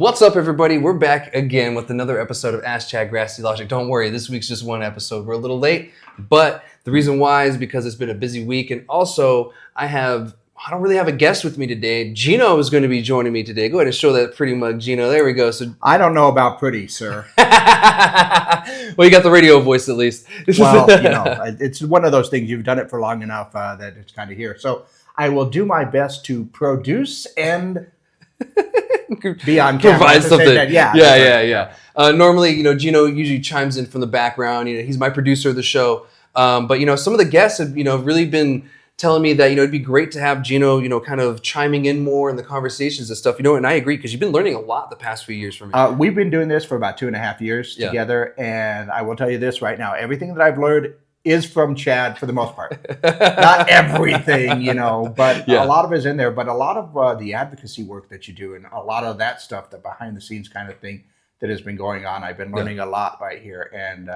What's up, everybody? We're back again with another episode of Ask Chad Grassy Logic. Don't worry, this week's just one episode. We're a little late, but the reason why is because it's been a busy week, and also I don't really have a guest with me today. Gino is going to be joining me today. Go ahead and show that pretty mug, Gino. There we go. So I don't know about pretty, sir. Well, you got the radio voice at least. Well, it's one of those things. You've done it for long enough that it's kind of here. So I will do my best to produce and be on camera. Provide something. Yeah. Normally, Gino usually chimes in from the background. He's my producer of the show. But some of the guests have, really been telling me that, it'd be great to have Gino, kind of chiming in more in the conversations and stuff, and I agree, because you've been learning a lot the past few years from me. We've been doing this for about 2.5 years together. And I will tell you this right now, everything that I've learned is from Chad for the most part. Not everything, but a lot of it is in there. But a lot of the advocacy work that you do and a lot of that stuff, the behind the scenes kind of thing that has been going on, I've been learning a lot right here. And,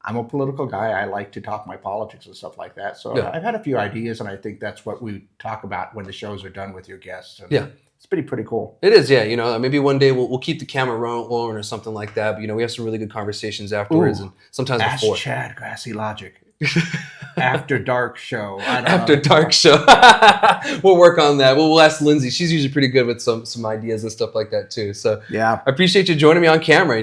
I'm a political guy. I like to talk my politics and stuff like that. So I've had a few ideas, and I think that's what we talk about when the shows are done with your guests. And it's pretty cool. It is, yeah. Maybe one day we'll keep the camera rolling or something like that. But, we have some really good conversations afterwards and sometimes before. Ask Chad, Grassy Logic. After dark show. Dark show. We'll work on that. We'll ask Lindsay. She's usually pretty good with some ideas and stuff like that too. So I appreciate you joining me on camera.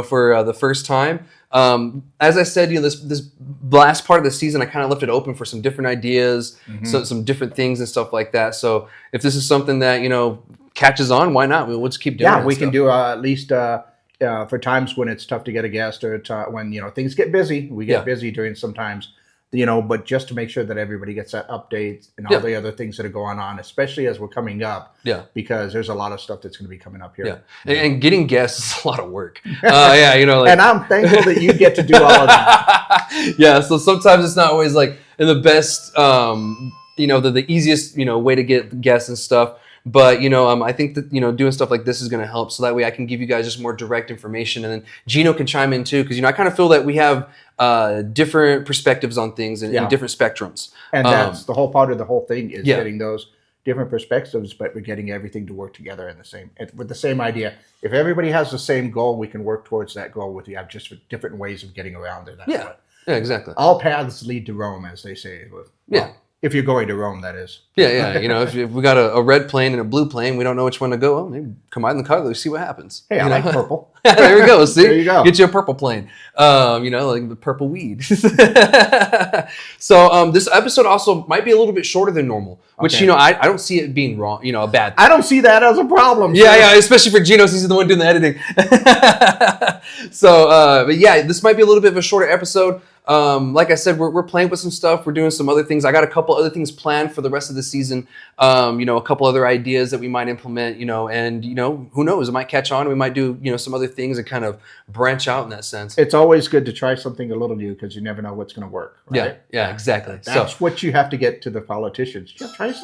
For the first time. As I said, this last part of the season, I kind of left it open for some different ideas, some different things and stuff like that. So if this is something that catches on, why not? We'll just keep doing it. Yeah, we can do at least for times when it's tough to get a guest, or when things get busy. We get busy during sometimes. But just to make sure that everybody gets that update and all the other things that are going on, especially as we're coming up, because there's a lot of stuff that's going to be coming up here. Yeah, and getting guests is a lot of work. And I'm thankful that you get to do all of that. So sometimes it's not always like in the best, the easiest, way to get guests and stuff. But, I think that, doing stuff like this is going to help. So that way I can give you guys just more direct information. And then Gino can chime in too. Because, I kind of feel that we have different perspectives on things and different spectrums. And that's the whole part of the whole thing is getting those different perspectives, but we're getting everything to work together with the same idea. If everybody has the same goal, we can work towards that goal with just different ways of getting around it. Yeah, exactly. All paths lead to Rome, as they say. If you're going to Rome, that is. Yeah. If we got a red plane and a blue plane, we don't know which one to go. Well, maybe come out in the car, let's see what happens. Hey, I like purple. There we go. See, there you go. Get you a purple plane. Like the purple weed. So this episode also might be a little bit shorter than normal, which I don't see it being wrong. A bad thing. I don't see that as a problem. Yeah, especially for Gino, since he's the one doing the editing. So, this might be a little bit of a shorter episode. Like I said, we're playing with some stuff. We're doing some other things. I got a couple other things planned for the rest of the season. A couple other ideas that we might implement, and who knows, it might catch on. We might do, some other things and kind of branch out in that sense. It's always good to try something a little new because you never know what's going to work. Right? Yeah, exactly. That's what you have to get to the politicians.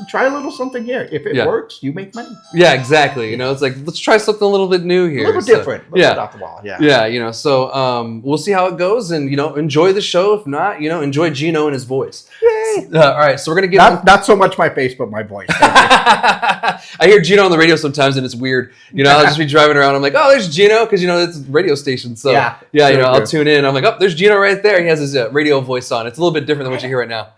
Try a little something here. If it works, you make money. Yeah, exactly. It's like, let's try something a little bit new here. A little different. A little bit off the wall. Yeah. So we'll see how it goes, and enjoy the show. If not, enjoy Gino and his voice. Yay! All right, so we're gonna get not so much my face, but my voice. I hear Gino on the radio sometimes, and it's weird. I'll just be driving around. I'm like, oh, there's Gino, because it's a radio station. So I'll tune in. I'm like, oh, there's Gino right there. He has his radio voice on. It's a little bit different than what you hear right now.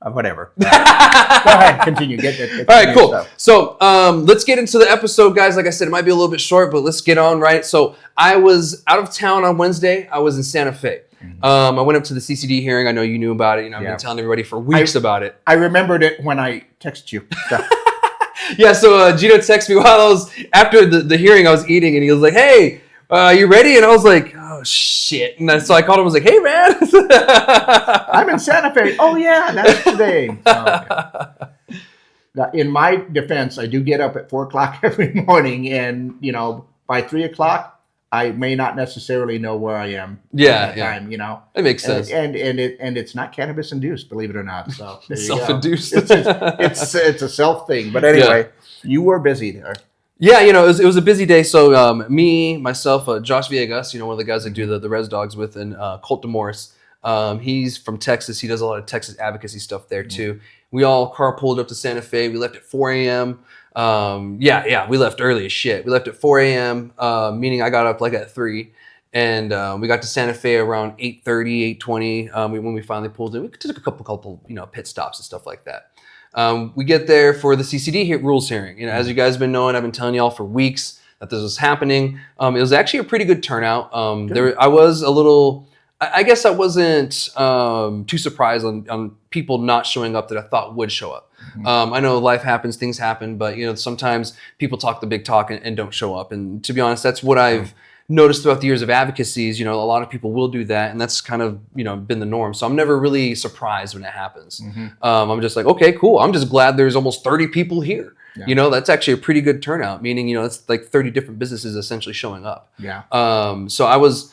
Whatever. Go ahead, continue. Get all right, cool. Stuff. So let's get into the episode, guys. Like I said, it might be a little bit short, but let's get on, right? So I was out of town on Wednesday. I was in Santa Fe. I went up to the CCD hearing. I know you knew about it. I've been telling everybody for weeks about it. I remembered it when I texted you. So Gino texted me while I was, after the hearing, I was eating, and he was like, hey, you ready? And I was like, oh, shit. And so I called him, I was like, hey, man. I'm in Santa Fe. Oh, yeah, that's today. Now, in my defense, I do get up at 4 o'clock every morning, and, by 3 o'clock, I may not necessarily know where I am at that time, It makes sense. And it's not cannabis induced, believe it or not. So self-induced. It's a self thing. But anyway, you were busy there. Yeah, it was a busy day. So me, myself, Josh Villegas, one of the guys I do the Res Dogs with, and Colt DeMorris. He's from Texas. He does a lot of Texas advocacy stuff there too. We all carpooled up to Santa Fe. We left at 4 a.m. We left early as shit. We left at 4 a.m., meaning I got up like at 3. And we got to Santa Fe around 8:30, 8:20 when we finally pulled in. We took a couple pit stops and stuff like that. We get there for the CCD rules hearing. You know, as you guys have been knowing, I've been telling y'all for weeks that this was happening. It was actually a pretty good turnout. I was a little, I guess I wasn't too surprised on people not showing up that I thought would show up. I know life happens, things happen, but sometimes people talk the big talk and don't show up. And to be honest, that's what I've noticed throughout the years of advocacies. A lot of people will do that, and that's kind of been the norm. So I'm never really surprised when it happens. I'm just like, okay, cool. I'm just glad there's almost 30 people here. Yeah. That's actually a pretty good turnout, meaning it's like 30 different businesses essentially showing up. Yeah. So I was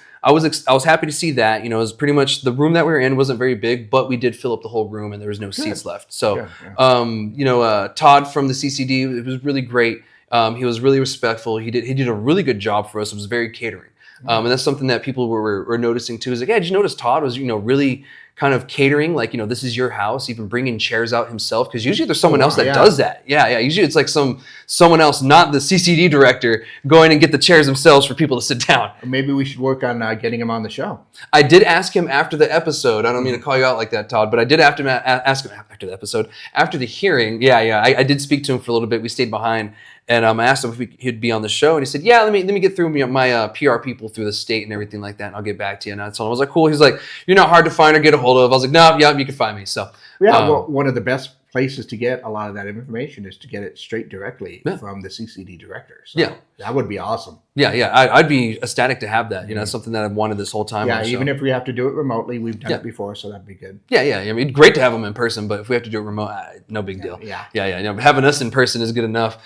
happy to see that. It was pretty much the room that we were in wasn't very big, but we did fill up the whole room and there was no seats left. So Todd from the CCD, it was really great. He was really respectful. He did a really good job for us. It was very catering. And that's something that people were noticing too. Is like, yeah, did you notice Todd was, really kind of catering, like, this is your house, even bringing chairs out himself, because usually there's someone else that does that. Yeah. Usually it's like someone else, not the CCD director, going and get the chairs themselves for people to sit down. Maybe we should work on getting him on the show. I did ask him after the episode. I don't mean to call you out like that, Todd, but I did ask him after the episode, after the hearing. I did speak to him for a little bit. We stayed behind. And I asked him if he'd be on the show, and he said, "Yeah, let me get through my PR people through the state and everything like that, and I'll get back to you." And I told him, I was like, "Cool." He's like, "You're not hard to find or get a hold of." I was like, "No, yeah, you can find me." So one of the best places to get a lot of that information is to get it straight directly from the CCD director. So that would be awesome. I'd be ecstatic to have that. It's something that I've wanted this whole time. Even if we have to do it remotely, we've done it before, so that'd be good. I mean, great to have them in person, but if we have to do it remote, no big deal. Having us in person is good enough.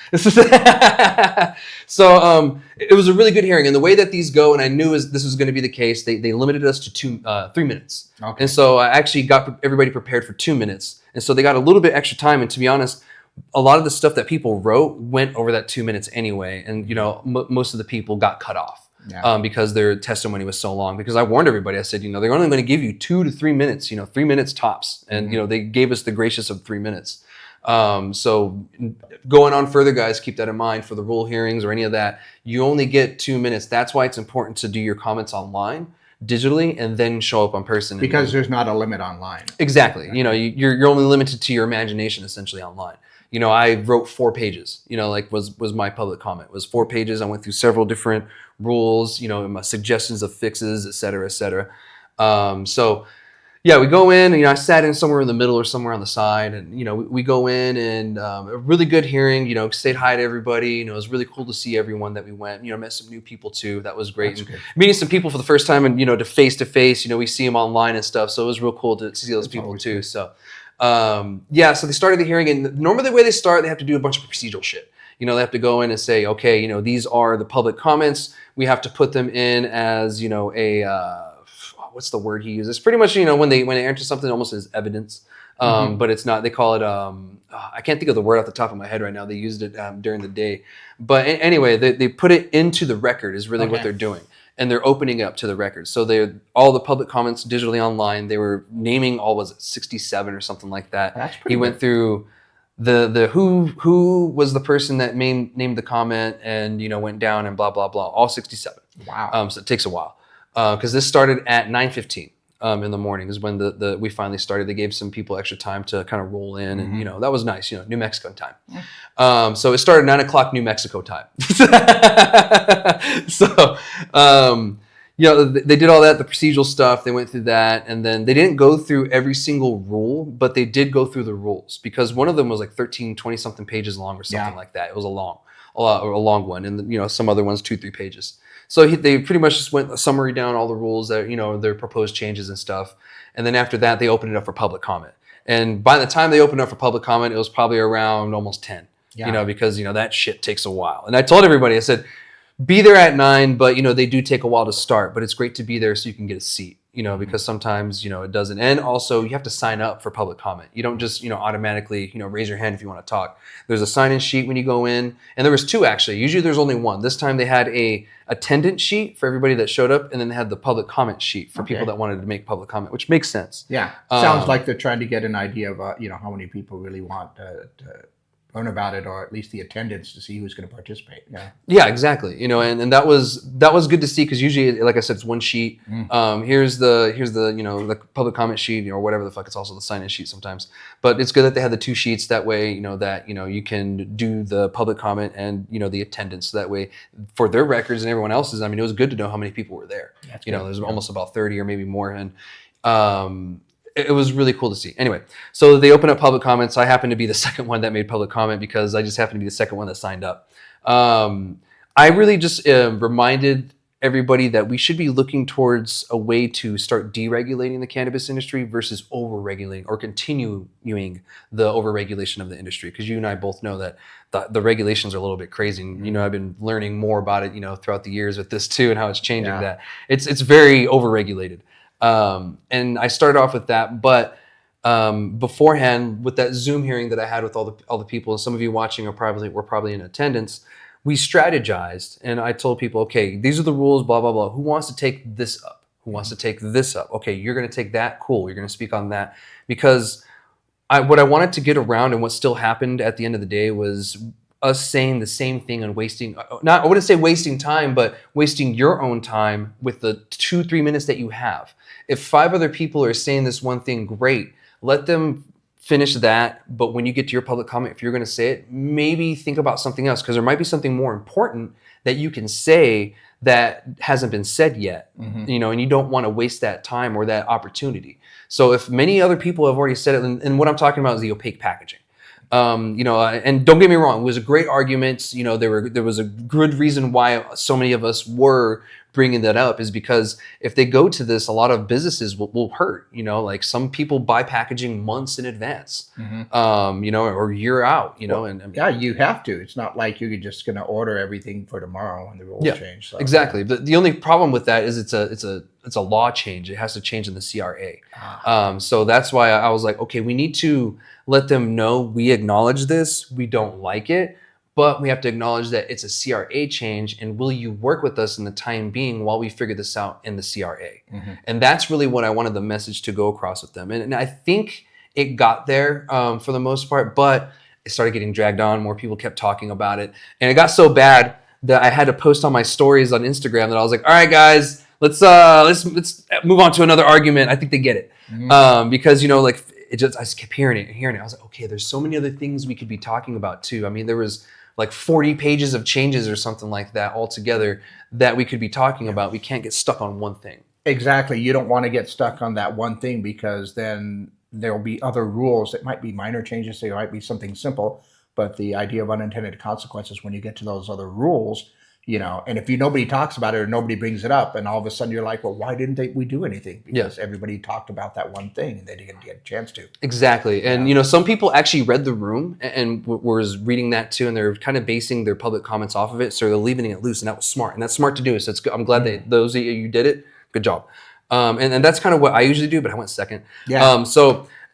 So it was a really good hearing, and the way that these go, and I knew this was going to be the case, they limited us to 3 minutes. Okay. And so I actually got everybody prepared for 2 minutes. And so they got a little bit extra time. And to be honest, a lot of the stuff that people wrote went over that 2 minutes anyway. And, most of the people got cut off because their testimony was so long. Because I warned everybody, I said, they're only going to give you 2 to 3 minutes, 3 minutes tops. And, they gave us the gracious of 3 minutes. So going on further, guys, keep that in mind for the rule hearings or any of that. You only get 2 minutes. That's why it's important to do your comments online, digitally, and then show up on person. Because there's not a limit online. Exactly. You're only limited to your imagination essentially online. I wrote 4 pages, was my public comment. It was 4 pages. I went through several different rules, my suggestions of fixes, et cetera, et cetera. We go in, and I sat in somewhere in the middle or somewhere on the side, and we go in, and a really good hearing. Said hi to everybody. It was really cool to see everyone that we went. Met some new people too. That was great. And meeting some people for the first time, and to face to face. We see them online and stuff, so it was real cool to see those people too. Good. So so they started the hearing, and normally the way they start, they have to do a bunch of procedural shit. They have to go in and say, okay, these are the public comments. We have to put them in as what's the word he uses? Pretty much, when they enter something almost as evidence, but it's not. They call it. I can't think of the word off the top of my head right now. They used it during the day, but anyway, they put it into the record is really what they're doing, and they're opening it up to the record. So all the public comments digitally online. They were naming 67 or something like that. That's pretty. He went through the who was the person that named the comment, and went down and blah blah blah. All 67. Wow. So it takes a while. Because this started at 9:15 in the morning is when we finally started. They gave some people extra time to kind of roll in, and that was nice. New Mexico time. So it started 9 o'clock New Mexico time. So they did all that, the procedural stuff. They went through that, and then they didn't go through every single rule, but they did go through the rules because one of them was like 13, 20 something pages long or something like that. It was a long one, and some other ones 2-3 pages. So they pretty much just went a summary down all the rules that, their proposed changes and stuff. And then after that, they opened it up for public comment. And by the time they opened up for public comment, it was probably around almost 10, because, that shit takes a while. And I told everybody, I said, be there at 9, but, they do take a while to start. But it's great to be there so you can get a seat, because sometimes, it doesn't. And also, you have to sign up for public comment. You don't just, automatically, raise your hand if you want to talk. There's a sign-in sheet when you go in. And there was 2, actually. Usually there's only 1. This time they had a attendance sheet for everybody that showed up, and then they had the public comment sheet for people that wanted to make public comment, which makes sense. Yeah. Sounds like they're trying to get an idea of, how many people really want to learn about it, or at least the attendance to see who's going to participate. Yeah, exactly. You know, and that was good to see, because usually, like I said, it's one sheet. Here's the you know, the public comment sheet, or whatever the fuck. It's also the sign-in sheet sometimes. But it's good that they had the 2 sheets. That way, you know, that, you know, you can do the public comment and, you know, the attendance. So that way, for their records and everyone else's, I mean, it was good to know how many people were there. That's you know, there's almost about 30 or maybe more, and it was really cool to see. Anyway, so they open up public comments. I happened to be the second one that made public comment, because I just happened to be the second one that signed up. I really just reminded everybody that we should be looking towards a way to start deregulating the cannabis industry versus over-regulating, or continuing the over-regulation of the industry. Because you and I both know that the regulations are a little bit crazy. And, you know, I've been learning more about it, you know, throughout the years with this too, and how it's changing. That it's very over-regulated. And I started off with that, but beforehand, with that Zoom hearing that I had with all the people, and some of you watching were probably in attendance, we strategized, and I told people, okay, these are the rules, blah, blah, blah. Who wants to take this up? Who wants to take this up? Okay, you're going to take that. Cool. You're going to speak on that. Because what I wanted to get around, and what still happened at the end of the day, was us saying the same thing and wasting, I wouldn't say wasting time, but wasting your own time with the 2-3 minutes that you have. If 5 other people are saying this one thing, great. Let them finish that. But when you get to your public comment, if you're going to say it, maybe think about something else, because there might be something more important that you can say that hasn't been said yet, you know, and you don't want to waste that time or that opportunity. So if many other people have already said it, and what I'm talking about is the opaque packaging. You know, and don't get me wrong, it was a great argument. You know, there was a good reason why so many of us were bringing that up, is because if they go to this, a lot of businesses will hurt. You know, like some people buy packaging months in advance, you know, or year out, you know. And yeah, you have to. It's not like you're just going to order everything for tomorrow when the rules change. So, exactly. But the only problem with that is it's a law change. It has to change in the CRA. So that's why I was like, okay, we need to let them know we acknowledge this. We don't like it, but we have to acknowledge that it's a CRA change, and will you work with us in the time being while we figure this out in the CRA? And that's really what I wanted the message to go across with them. And I think it got there for the most part, but it started getting dragged on. More people kept talking about it. And it got so bad that I had to post on my stories on Instagram that I was like, all right, guys, let's move on to another argument. I think they get it. Because, you know, like, I just kept hearing it. I was like, okay, there's so many other things we could be talking about too. I mean, there was like 40 pages of changes or something like that altogether that we could be talking about. We can't get stuck on one thing. Exactly. You don't want to get stuck on that one thing, because then there will be other rules that might be minor changes. They might be something simple, but the idea of unintended consequences when you get to those other rules, you know, and if nobody talks about it or nobody brings it up, and all of a sudden you're like, well, why didn't we do anything? Because everybody talked about that one thing and they didn't get a chance to. Exactly. And, you know, some people actually read the room and was reading that too, and they're kind of basing their public comments off of it. So they're leaving it loose, and that was smart. And that's smart to do. So it's good. I'm glad that those of you did it. Good job. And that's kind of what I usually do, but I went second.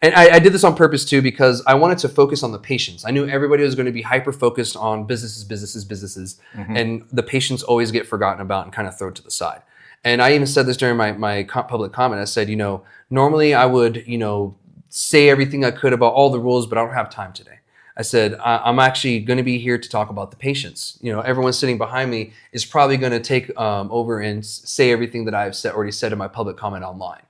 And I did this on purpose too, because I wanted to focus on the patients. I knew everybody was going to be hyper-focused on businesses. And the patients always get forgotten about and kind of thrown to the side. And I even said this during my public comment. I said, you know, normally I would, you know, say everything I could about all the rules, but I don't have time today. I said, I'm actually going to be here to talk about the patients. You know, everyone sitting behind me is probably going to take over and say everything that I've already said in my public comment online.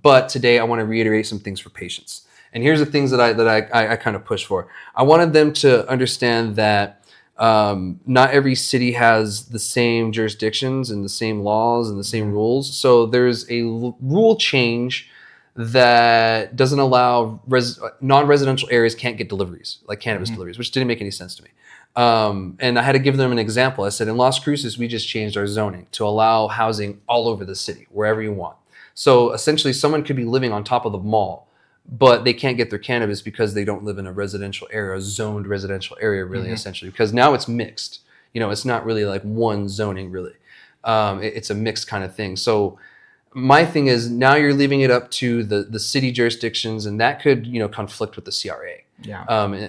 But today I want to reiterate some things for patients. And here's the things that I kind of push for. I wanted them to understand that not every city has the same jurisdictions and the same laws and the same rules. So there's a rule change that doesn't allow non-residential areas can't get deliveries, like cannabis deliveries, which didn't make any sense to me. And I had to give them an example. I said, in Las Cruces, we just changed our zoning to allow housing all over the city, wherever you want. So essentially, someone could be living on top of the mall, but they can't get their cannabis because they don't live in a residential area, a zoned residential area, really, essentially, because now it's mixed. You know, it's not really like one zoning, really. It's a mixed kind of thing. So my thing is, now you're leaving it up to the city jurisdictions, and that could, you know, conflict with the CRA.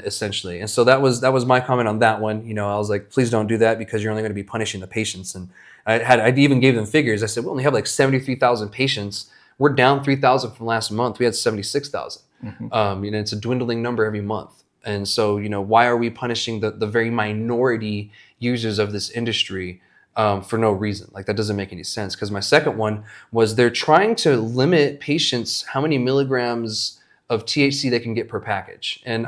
Essentially. And so that was my comment on that one. You know, I was like, please don't do that, because you're only going to be punishing the patients. And I even gave them figures. I said, we only have like 73,000 patients. We're down 3,000 from last month. We had 76,000. You know, it's a dwindling number every month. And so, why are we punishing the very minority users of this industry for no reason? Like, that doesn't make any sense. Because my second one was they're trying to limit patients how many milligrams of THC they can get per package. And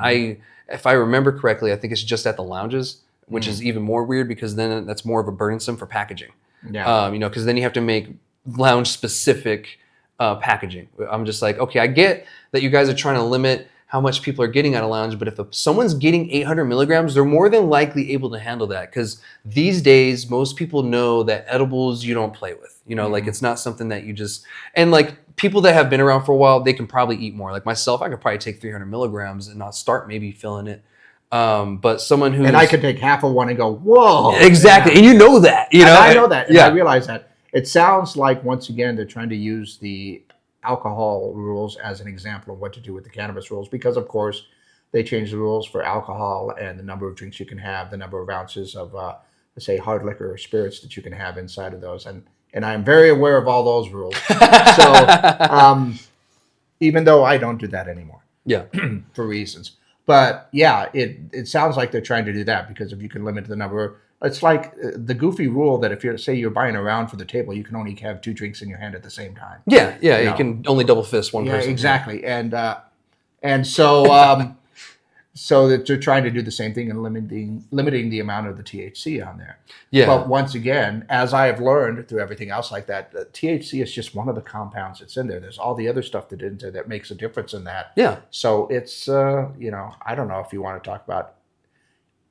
if I remember correctly, I think it's just at the lounges, which is even more weird because then that's more of a burdensome for packaging. Yeah. Because then you have to make lounge specific packaging. I'm just like, okay, I get that you guys are trying to limit how much people are getting at a lounge, but if someone's getting 800 milligrams, they're more than likely able to handle that, because these days, most people know that edibles you don't play with. Like, it's not something that you just, and like people that have been around for a while, they can probably eat more. Like myself, I could probably take 300 milligrams and not start maybe feeling it. But someone who, and I could take half of one and go, whoa. Exactly. And you know that, And I know that. And I realize that. It sounds like, once again, they're trying to use the alcohol rules as an example of what to do with the cannabis rules, because of course they changed the rules for alcohol and the number of drinks you can have, the number of ounces of let's say hard liquor or spirits that you can have inside of those, and I'm very aware of all those rules. So even though I don't do that anymore, for reasons, but it sounds like they're trying to do that, because if you can limit the number, it's like the goofy rule that if you're buying a round for the table, you can only have 2 drinks in your hand at the same time. Yeah, you can only double fist one person. Exactly. And so so that they're trying to do the same thing and limiting the amount of the THC on there. Yeah. But once again, as I have learned through everything else like that, THC is just one of the compounds that's in there. There's all the other stuff that makes a difference in that. Yeah. So it's I don't know if you want to talk about.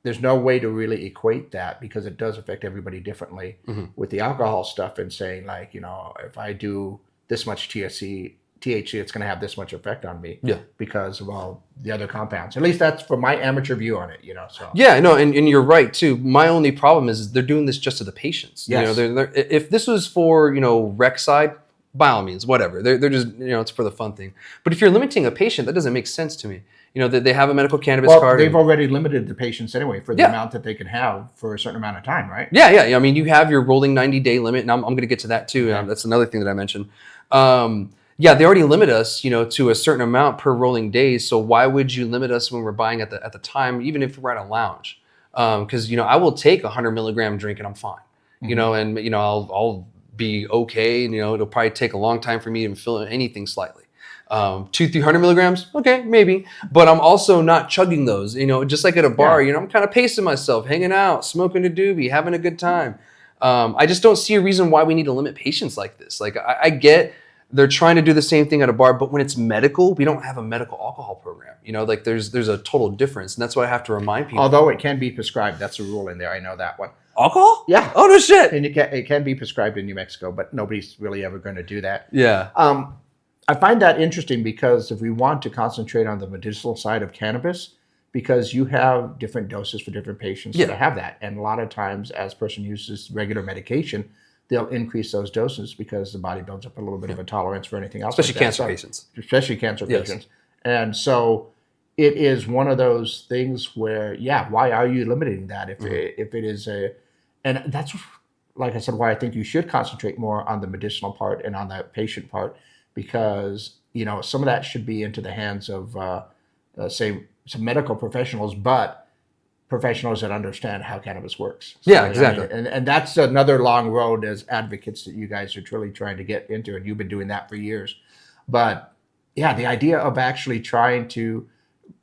There's no way to really equate that, because it does affect everybody differently with the alcohol stuff, and saying like, if I do this much THC, it's going to have this much effect on me because of all the other compounds. At least that's from my amateur view on it, So yeah, no, and you're right too. My only problem is they're doing this just to the patients. Yes. They're, if this was for rec side, by all means, whatever. They're just it's for the fun thing. But if you're limiting a patient, that doesn't make sense to me. They have a medical cannabis card. They've already limited the patients anyway for the amount that they can have for a certain amount of time, right? Yeah. I mean, you have your rolling 90-day limit, and I'm going to get to that too. That's another thing that I mentioned. They already limit us, to a certain amount per rolling days. So why would you limit us when we're buying at the time, even if we're at a lounge? Because I will take a 100 milligram drink and I'm fine. And I'll be okay. And it'll probably take a long time for me to feel anything slightly. 200-300 milligrams, okay, maybe, but I'm also not chugging those. Just like at a bar, I'm kind of pacing myself, hanging out, smoking a doobie, having a good time. I just don't see a reason why we need to limit patients like this. Like, I get they're trying to do the same thing at a bar, but when it's medical, we don't have a medical alcohol program. Like there's a total difference, and that's what I have to remind people. Although it can be prescribed, that's a rule in there. I know that one. Alcohol? Yeah. Oh no shit. And it can be prescribed in New Mexico, but nobody's really ever going to do that. Yeah. I find that interesting, because if we want to concentrate on the medicinal side of cannabis, because you have different doses for different patients that have that. And a lot of times, as a person uses regular medication, they'll increase those doses because the body builds up a little bit of a tolerance for anything else. Especially cancer patients. Especially cancer patients. And so it is one of those things where, why are you limiting that if it is and that's, like I said, why I think you should concentrate more on the medicinal part and on that patient part, because, some of that should be into the hands of, say, some medical professionals, but professionals that understand how cannabis works. So, yeah, exactly. And that's another long road as advocates that you guys are truly trying to get into, and you've been doing that for years. But the idea of actually trying to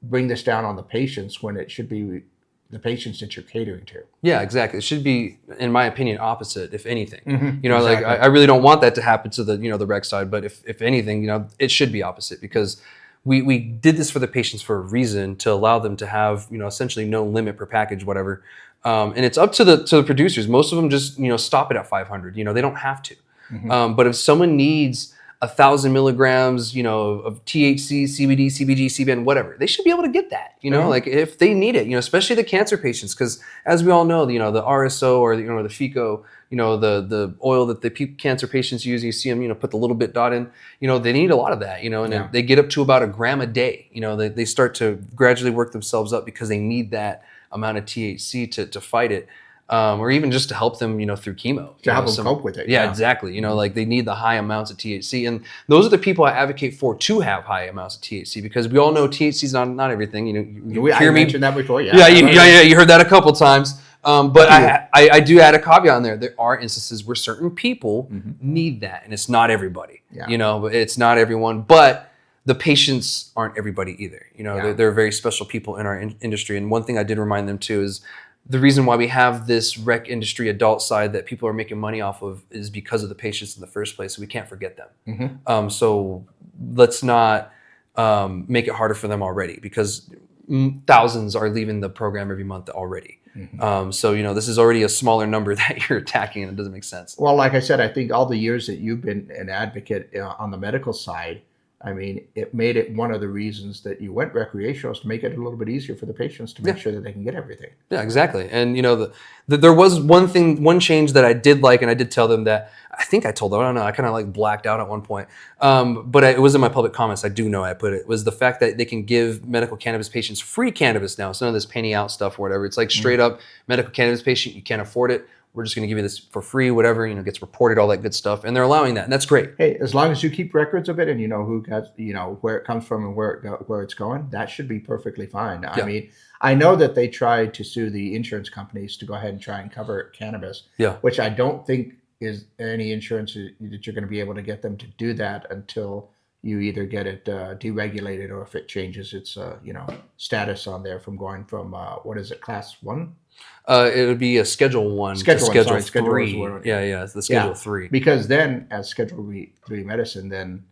bring this down on the patients when it should be the patients that you're catering to. Yeah, exactly. It should be, in my opinion, opposite, if anything. Exactly. Like I really don't want that to happen to the the rec side, but if anything, it should be opposite, because we did this for the patients for a reason, to allow them to have essentially no limit per package, whatever. And it's up to the producers. Most of them just stop it at 500. They don't have to. But if someone needs 1,000 milligrams, of THC, CBD, CBG, CBN, whatever, they should be able to get that. Like if they need it. Especially the cancer patients, because as we all know, the RSO or the FICO, the oil that the cancer patients use, you see them, put the little bit dot in, they need a lot of that, and they get up to about a gram a day. They start to gradually work themselves up because they need that amount of THC to fight it. or even just to help them, through chemo. To help them cope with it. Yeah, exactly. Like they need the high amounts of THC, and those are the people I advocate for to have high amounts of THC, because we all know THC is not everything. I mentioned that before. Yeah, you heard that a couple times. But I do add a caveat in there. There are instances where certain people need that, and it's not everybody. Yeah. It's not everyone, but the patients aren't everybody either. They're very special people in our industry. And one thing I did remind them too is the reason why we have this rec industry adult side that people are making money off of is because of the patients in the first place. So we can't forget them. So let's not make it harder for them already, because thousands are leaving the program every month already. So this is already a smaller number that you're attacking, and it doesn't make sense. Well, like I said, I think all the years that you've been an advocate on the medical side, I mean, it made it one of the reasons that you went recreational, is to make it a little bit easier for the patients to make sure that they can get everything. Yeah, exactly. And there was one change that I did like, and I did tell them that. I think I told them, I don't know, I kind of blacked out at one point. But it was in my public comments. I do know I put it. Was the fact that they can give medical cannabis patients free cannabis now. So none of this penny out stuff or whatever. It's like straight up medical cannabis patient, you can't afford it, we're just going to give you this for free, whatever, gets reported, all that good stuff. And they're allowing that. And that's great. Hey, as long as you keep records of it and you know who got, where it comes from and where it's going, that should be perfectly fine. Yeah. I mean, I know that they tried to sue the insurance companies to go ahead and try and cover cannabis, which I don't think is any insurance that you're going to be able to get them to do that until you either get it deregulated, or if it changes its, status on there from going from, what is it, class 1? It would be a Schedule 1 to Schedule 3. Yeah, it's the Schedule 3. Because then, as Schedule 3 medicine, then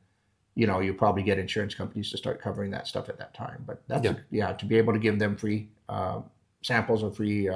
you probably get insurance companies to start covering that stuff at that time. But that's to be able to give them free samples of free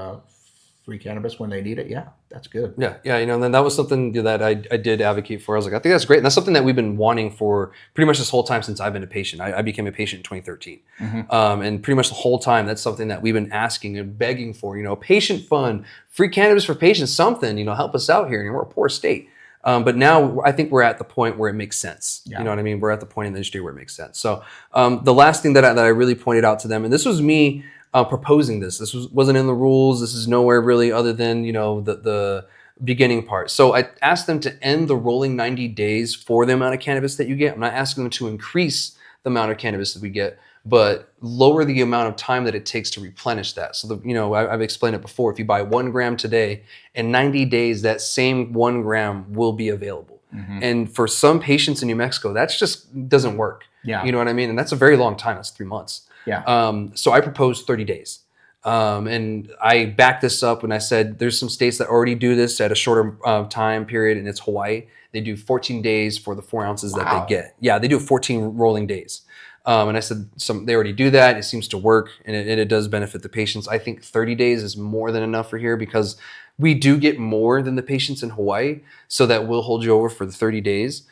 cannabis when they need it. Yeah, that's good. Yeah. And then that was something that I did advocate for. I was like, I think that's great. And that's something that we've been wanting for pretty much this whole time since I've been a patient. I became a patient in 2013. And pretty much the whole time, that's something that we've been asking and begging for, patient fund, free cannabis for patients, something, help us out here. We're a poor state. But now I think we're at the point where it makes sense. Yeah. You know what I mean? We're at the point in the industry where it makes sense. So the last thing that I really pointed out to them, and this was me proposing this. This wasn't in the rules. This is nowhere really other than, the beginning part. So I asked them to end the rolling 90 days for the amount of cannabis that you get. I'm not asking them to increase the amount of cannabis that we get, but lower the amount of time that it takes to replenish that. So, I've explained it before. If you buy 1 gram today, in 90 days, that same 1 gram will be available. And for some patients in New Mexico, that's just doesn't work. Yeah. You know what I mean? And that's a very long time. That's 3 months. Yeah. So I proposed 30 days. And I backed this up when I said there's some states that already do this at a shorter time period, and it's Hawaii. They do 14 days for the 4 ounces that they get. Yeah, they do 14 rolling days. And I said they already do that. It seems to work, and it does benefit the patients. I think 30 days is more than enough for here, because we do get more than the patients in Hawaii, so that will hold you over for the 30 days.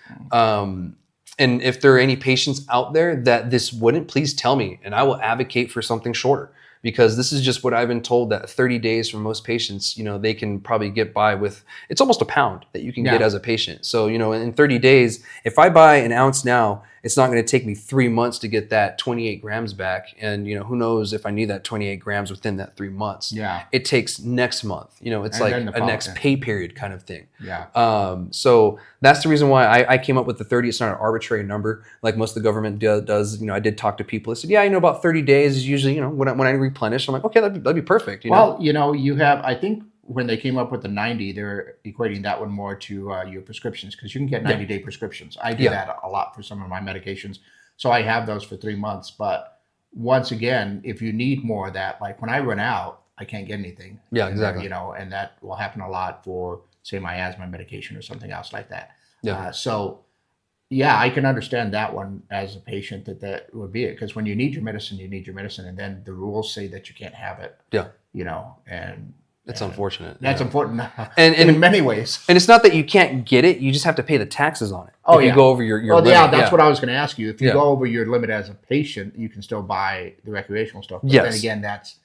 And if there are any patients out there that this wouldn't, please tell me, and I will advocate for something shorter, because this is just what I've been told, that 30 days for most patients, they can probably get by with, it's almost a pound that you can get as a patient. So, in 30 days, if I buy an ounce now, it's not going to take me 3 months to get that 28 grams back. And, who knows if I need that 28 grams within that 3 months. Yeah. It takes next month. It's like a next pay period kind of thing. Yeah. So that's the reason why I came up with the 30. It's not an arbitrary number like most of the government does. I did talk to people. They said, about 30 days is usually, when I replenish. I'm like, okay, that'd be perfect. Well, you have, I think, when they came up with the 90, they're equating that one more to your prescriptions, because you can get 90-day prescriptions. I do that a lot for some of my medications. So I have those for 3 months. But once again, if you need more of that, like when I run out, I can't get anything. Yeah, exactly. And that will happen a lot for, say, my asthma medication or something else like that. Yeah. I can understand that one as a patient, that would be it. Because when you need your medicine, you need your medicine. And then the rules say that you can't have it. Yeah. And it's unfortunate. That's important. And in many ways. And it's not that you can't get it. You just have to pay the taxes on it. If you go over your limit. Yeah, that's what I was going to ask you. If you go over your limit as a patient, you can still buy the recreational stuff. But then again, that's,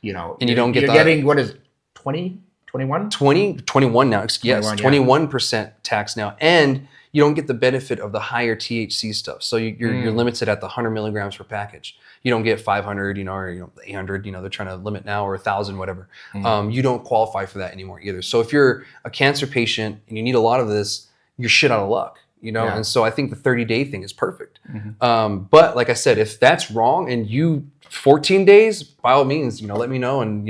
and you don't get you're getting, what is it, 20 21? 21 now. Yes, 21, 21% tax now. And you don't get the benefit of the higher THC stuff. So you're limited at the 100 milligrams per package. You don't get 500, or 800, they're trying to limit now, or 1,000, whatever. You don't qualify for that anymore either. So if you're a cancer patient and you need a lot of this, you're shit out of luck, And so I think the 30-day thing is perfect. But like I said, if that's wrong and 14 days, by all means, let me know, and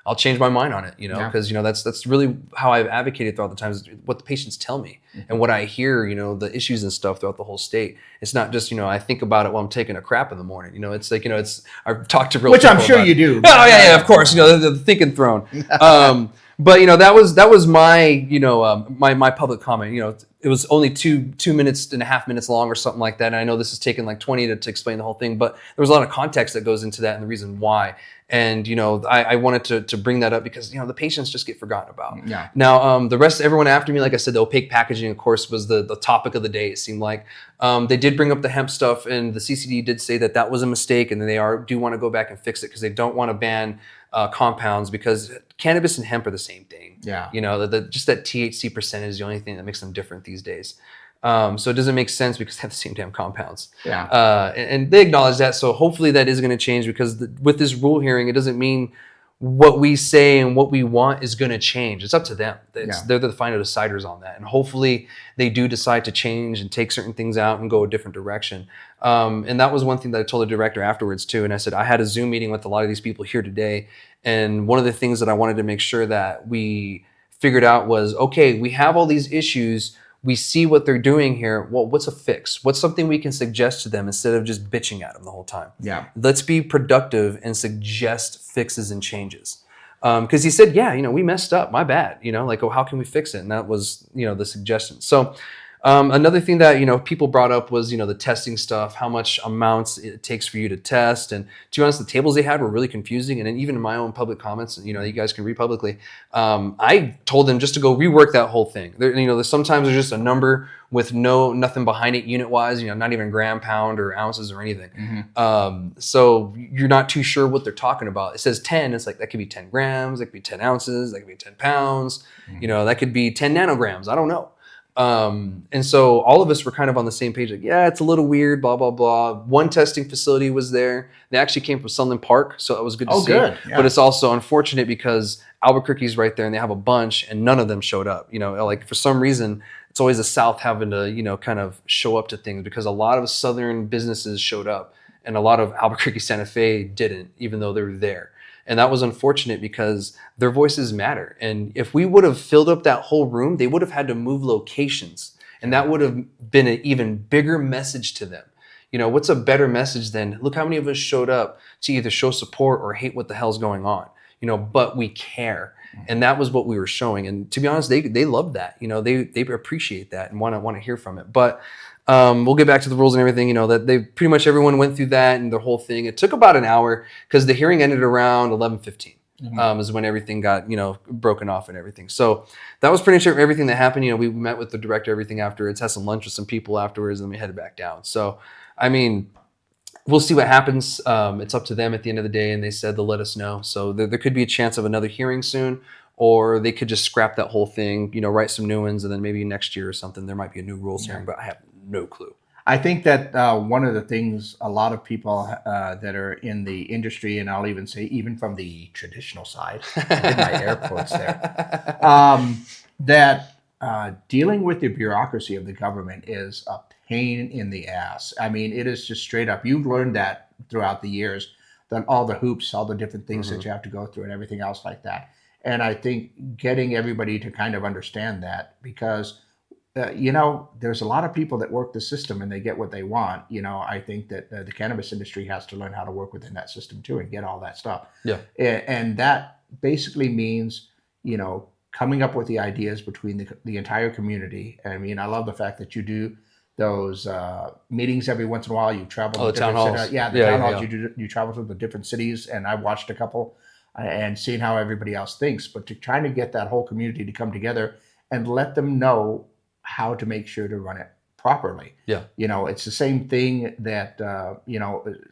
I'll change my mind on it, because that's really how I've advocated throughout the times, what the patients tell me and what I hear, the issues and stuff throughout the whole state. It's not just, I think about it while I'm taking a crap in the morning. It's like, I've talked to real which people I'm sure you do. Oh yeah, of course, the thinking throne. But that was my my public comment. It was only 2.5 minutes long or something like that. And I know this has taken like 20 to explain the whole thing, but there was a lot of context that goes into that and the reason why. And I wanted to bring that up because the patients just get forgotten about. Yeah. Now the rest, everyone after me, like I said, the opaque packaging, of course, was the topic of the day. It seemed like they did bring up the hemp stuff, and the CCD did say that was a mistake, and they do want to go back and fix it because they don't want to ban compounds, because cannabis and hemp are the same thing. Yeah. Just that THC percentage is the only thing that makes them different these days. So it doesn't make sense because they have the same damn compounds. Yeah. And they acknowledge that. So hopefully that is going to change, because with this rule hearing, it doesn't mean what we say and what we want is going to change. It's up to them. They're the final deciders on that. And hopefully they do decide to change and take certain things out and go a different direction. And that was one thing that I told the director afterwards too. And I said, I had a Zoom meeting with a lot of these people here today. And one of the things that I wanted to make sure that we figured out was, okay, we have all these issues. We see what they're doing here. Well, what's a fix? What's something we can suggest to them instead of just bitching at them the whole time? Yeah. Let's be productive and suggest fixes and changes. Because he said, yeah, we messed up. My bad. Like, how can we fix it? And that was, the suggestion. So another thing that, people brought up was, the testing stuff, how much amounts it takes for you to test. And to be honest, the tables they had were really confusing. And then even in my own public comments, you guys can read publicly, I told them just to go rework that whole thing. Sometimes there's just a number with nothing behind it unit wise, not even gram, pound, or ounces or anything. So you're not too sure what they're talking about. It says 10, it's like, that could be 10 grams, that could be 10 ounces, that could be 10 pounds, that could be 10 nanograms. I don't know. And so all of us were kind of on the same page, like, yeah, it's a little weird, blah, blah, blah. One testing facility was there. They actually came from Sunland Park, so that was good to see. Good. Yeah. But it's also unfortunate because Albuquerque's right there and they have a bunch and none of them showed up. Like for some reason, it's always the South having to, kind of show up to things, because a lot of Southern businesses showed up and a lot of Albuquerque, Santa Fe didn't, even though they were there. And that was unfortunate because their voices matter. And if we would have filled up that whole room, they would have had to move locations. And that would have been an even bigger message to them. What's a better message than, look how many of us showed up to either show support or hate what the hell's going on, but we care. And that was what we were showing. And to be honest, they loved that. They appreciate that and want to hear from it. But we'll get back to the rules and everything, that they pretty much everyone went through that and the whole thing. It took about an hour because the hearing ended around 11:15 is when everything got, broken off and everything. So that was pretty much everything that happened. We met with the director, everything afterwards, had some lunch with some people afterwards, and then we headed back down. So, we'll see what happens. It's up to them at the end of the day, and they said they'll let us know. So there could be a chance of another hearing soon, or they could just scrap that whole thing, write some new ones, and then maybe next year or something, there might be a new rules hearing, but I have no clue. I think that one of the things a lot of people that are in the industry, and I'll even say even from the traditional side, I did my air quotes there, that dealing with the bureaucracy of the government is a pain in the ass. It is just straight up. You've learned that throughout the years, that all the hoops, all the different things that you have to go through and everything else like that. And I think getting everybody to kind of understand that, because there's a lot of people that work the system and they get what they want. I think that the cannabis industry has to learn how to work within that system too and get all that stuff. Yeah. And that basically means, coming up with the ideas between the entire community. I love the fact that you do those meetings every once in a while. You travel to the town halls. Town halls. You travel to the different cities, and I watched a couple and seeing how everybody else thinks. But to trying to get that whole community to come together and let them know how to make sure to run it properly. Yeah. It's the same thing that,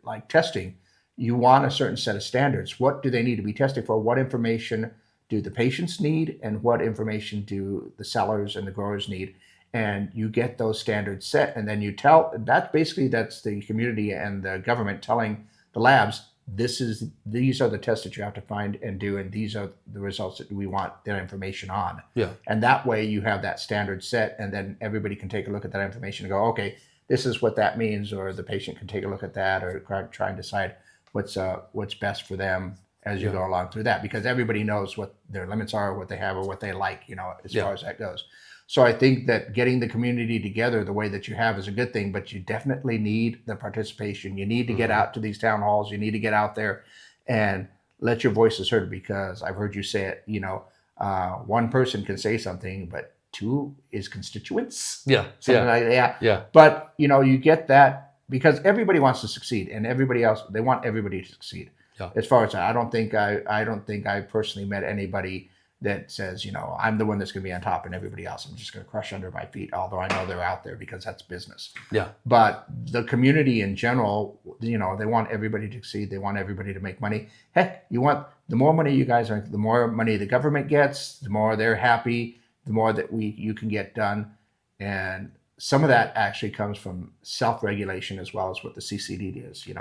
like testing. You want a certain set of standards. What do they need to be testing for? What information do the patients need and what information do the sellers and the growers need. And you get those standards set, and then you tell that basically that's the community and the government telling the labs, these are the tests that you have to find and do, and these are the results that we want their information on. Yeah. And that way you have that standard set, and then everybody can take a look at that information and go, okay, this is what that means, or the patient can take a look at that, or try and decide what's best for them as you go along through that, because everybody knows what their limits are, what they have, or what they like, as far as that goes. So I think that getting the community together the way that you have is a good thing, but you definitely need the participation. You need to get out to these town halls. You need to get out there and let your voices heard, because I've heard you say it, one person can say something, but two is constituents. Yeah. Something like that. Yeah. But, you get that because everybody wants to succeed, and everybody else, they want everybody to succeed. Yeah. As far as I don't think I personally met anybody that says, I'm the one that's going to be on top, and everybody else I'm just going to crush under my feet, although I know they're out there, because that's business. Yeah. But the community in general, they want everybody to succeed. They want everybody to make money. Heck, the more money you guys make, the more money the government gets, the more they're happy, the more that you can get done. And some of that actually comes from self-regulation as well as what the CCD is. You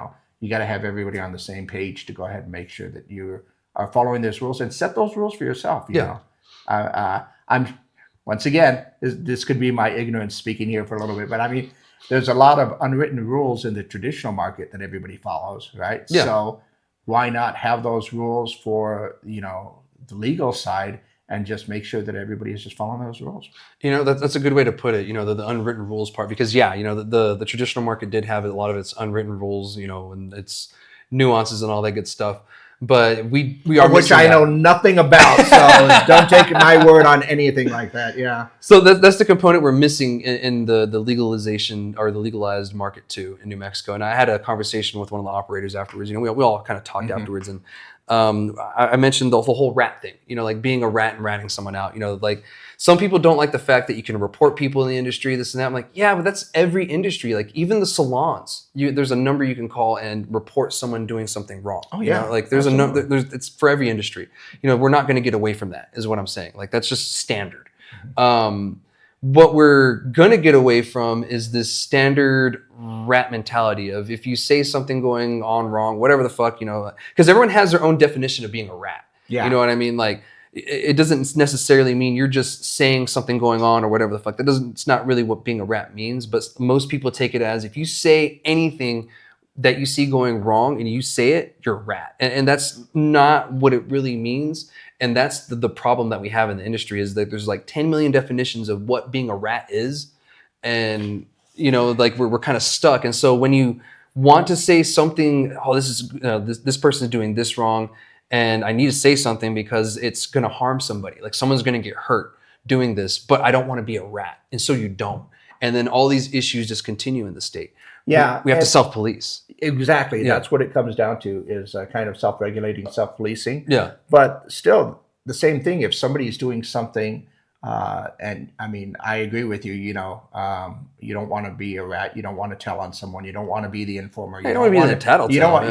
got to have everybody on the same page to go ahead and make sure that you are following those rules, and set those rules for yourself. You know, I'm once again, this could be my ignorance speaking here for a little bit, but I mean, there's a lot of unwritten rules in the traditional market that everybody follows, right? Yeah. So why not have those rules for the legal side, and just make sure that everybody is just following those rules? That's a good way to put it. The unwritten rules part, because the traditional market did have a lot of its unwritten rules, and its nuances and all that good stuff. But we are, which I know nothing about, so don't take my word on anything like that. Yeah. So that's the component we're missing in the legalization, or the legalized market too, in New Mexico. And I had a conversation with one of the operators afterwards. We all kind of talked afterwards, and I mentioned the whole rat thing. Like being a rat and ratting someone out. Like some people don't like the fact that you can report people in the industry, this and that. I'm like, yeah, but that's every industry. Like even the salons, there's a number you can call and report someone doing something wrong. Oh yeah. Like there's absolutely. It's for every industry. We're not going to get away from that, is what I'm saying. Like that's just standard. What we're going to get away from is this standard rat mentality of, if you say something going on wrong, whatever the fuck, because everyone has their own definition of being a rat. Yeah. You know what I mean? Like it doesn't necessarily mean you're just saying something going on or whatever the fuck. It's not really what being a rat means, but most people take it as, if you say anything that you see going wrong and you say it, you're a rat. And that's not what it really means. And that's the problem that we have in the industry, is that there's like 10 million definitions of what being a rat is. And, like we're kind of stuck. And so when you want to say something, this person is doing this wrong, and I need to say something because it's going to harm somebody. Like someone's going to get hurt doing this, but I don't want to be a rat. And so you don't. And then all these issues just continue in the state. Yeah. We have to self-police. Exactly. Yeah. That's what it comes down to, is kind of self-regulating, self-policing. Yeah. But still, the same thing, if somebody's doing something, and I mean, I agree with you, you don't want to be a rat. You don't want to tell on someone. You don't want to be the informer. You don't want to be the tattletale. You don't want,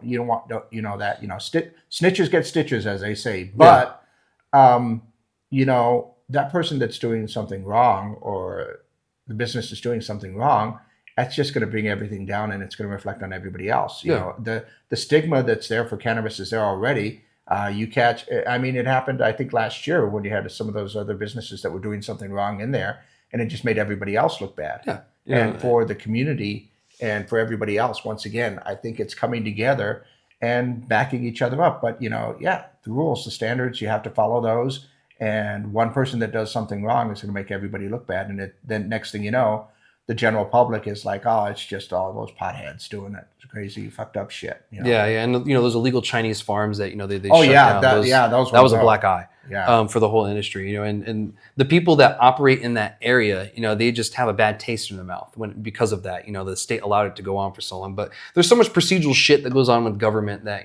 you don't want, that, snitches get stitches, as they say. But, that person that's doing something wrong, or the business is doing something wrong, that's just going to bring everything down, and it's going to reflect on everybody else. The stigma that's there for cannabis is there already. It happened, I think, last year when you had some of those other businesses that were doing something wrong in there, and it just made everybody else look bad. Yeah. And for the community and for everybody else, once again, I think it's coming together and backing each other up. But, the rules, the standards, you have to follow those. And one person that does something wrong is going to make everybody look bad. And then next thing you know, the general public is like, oh, it's just all those potheads doing it. It's crazy, fucked up shit. Yeah, and those illegal Chinese farms that they oh shut yeah, down. that was a black eye. Yeah. For the whole industry. And the people that operate in that area, they just have a bad taste in their mouth because of that. The state allowed it to go on for so long. But there's so much procedural shit that goes on with government that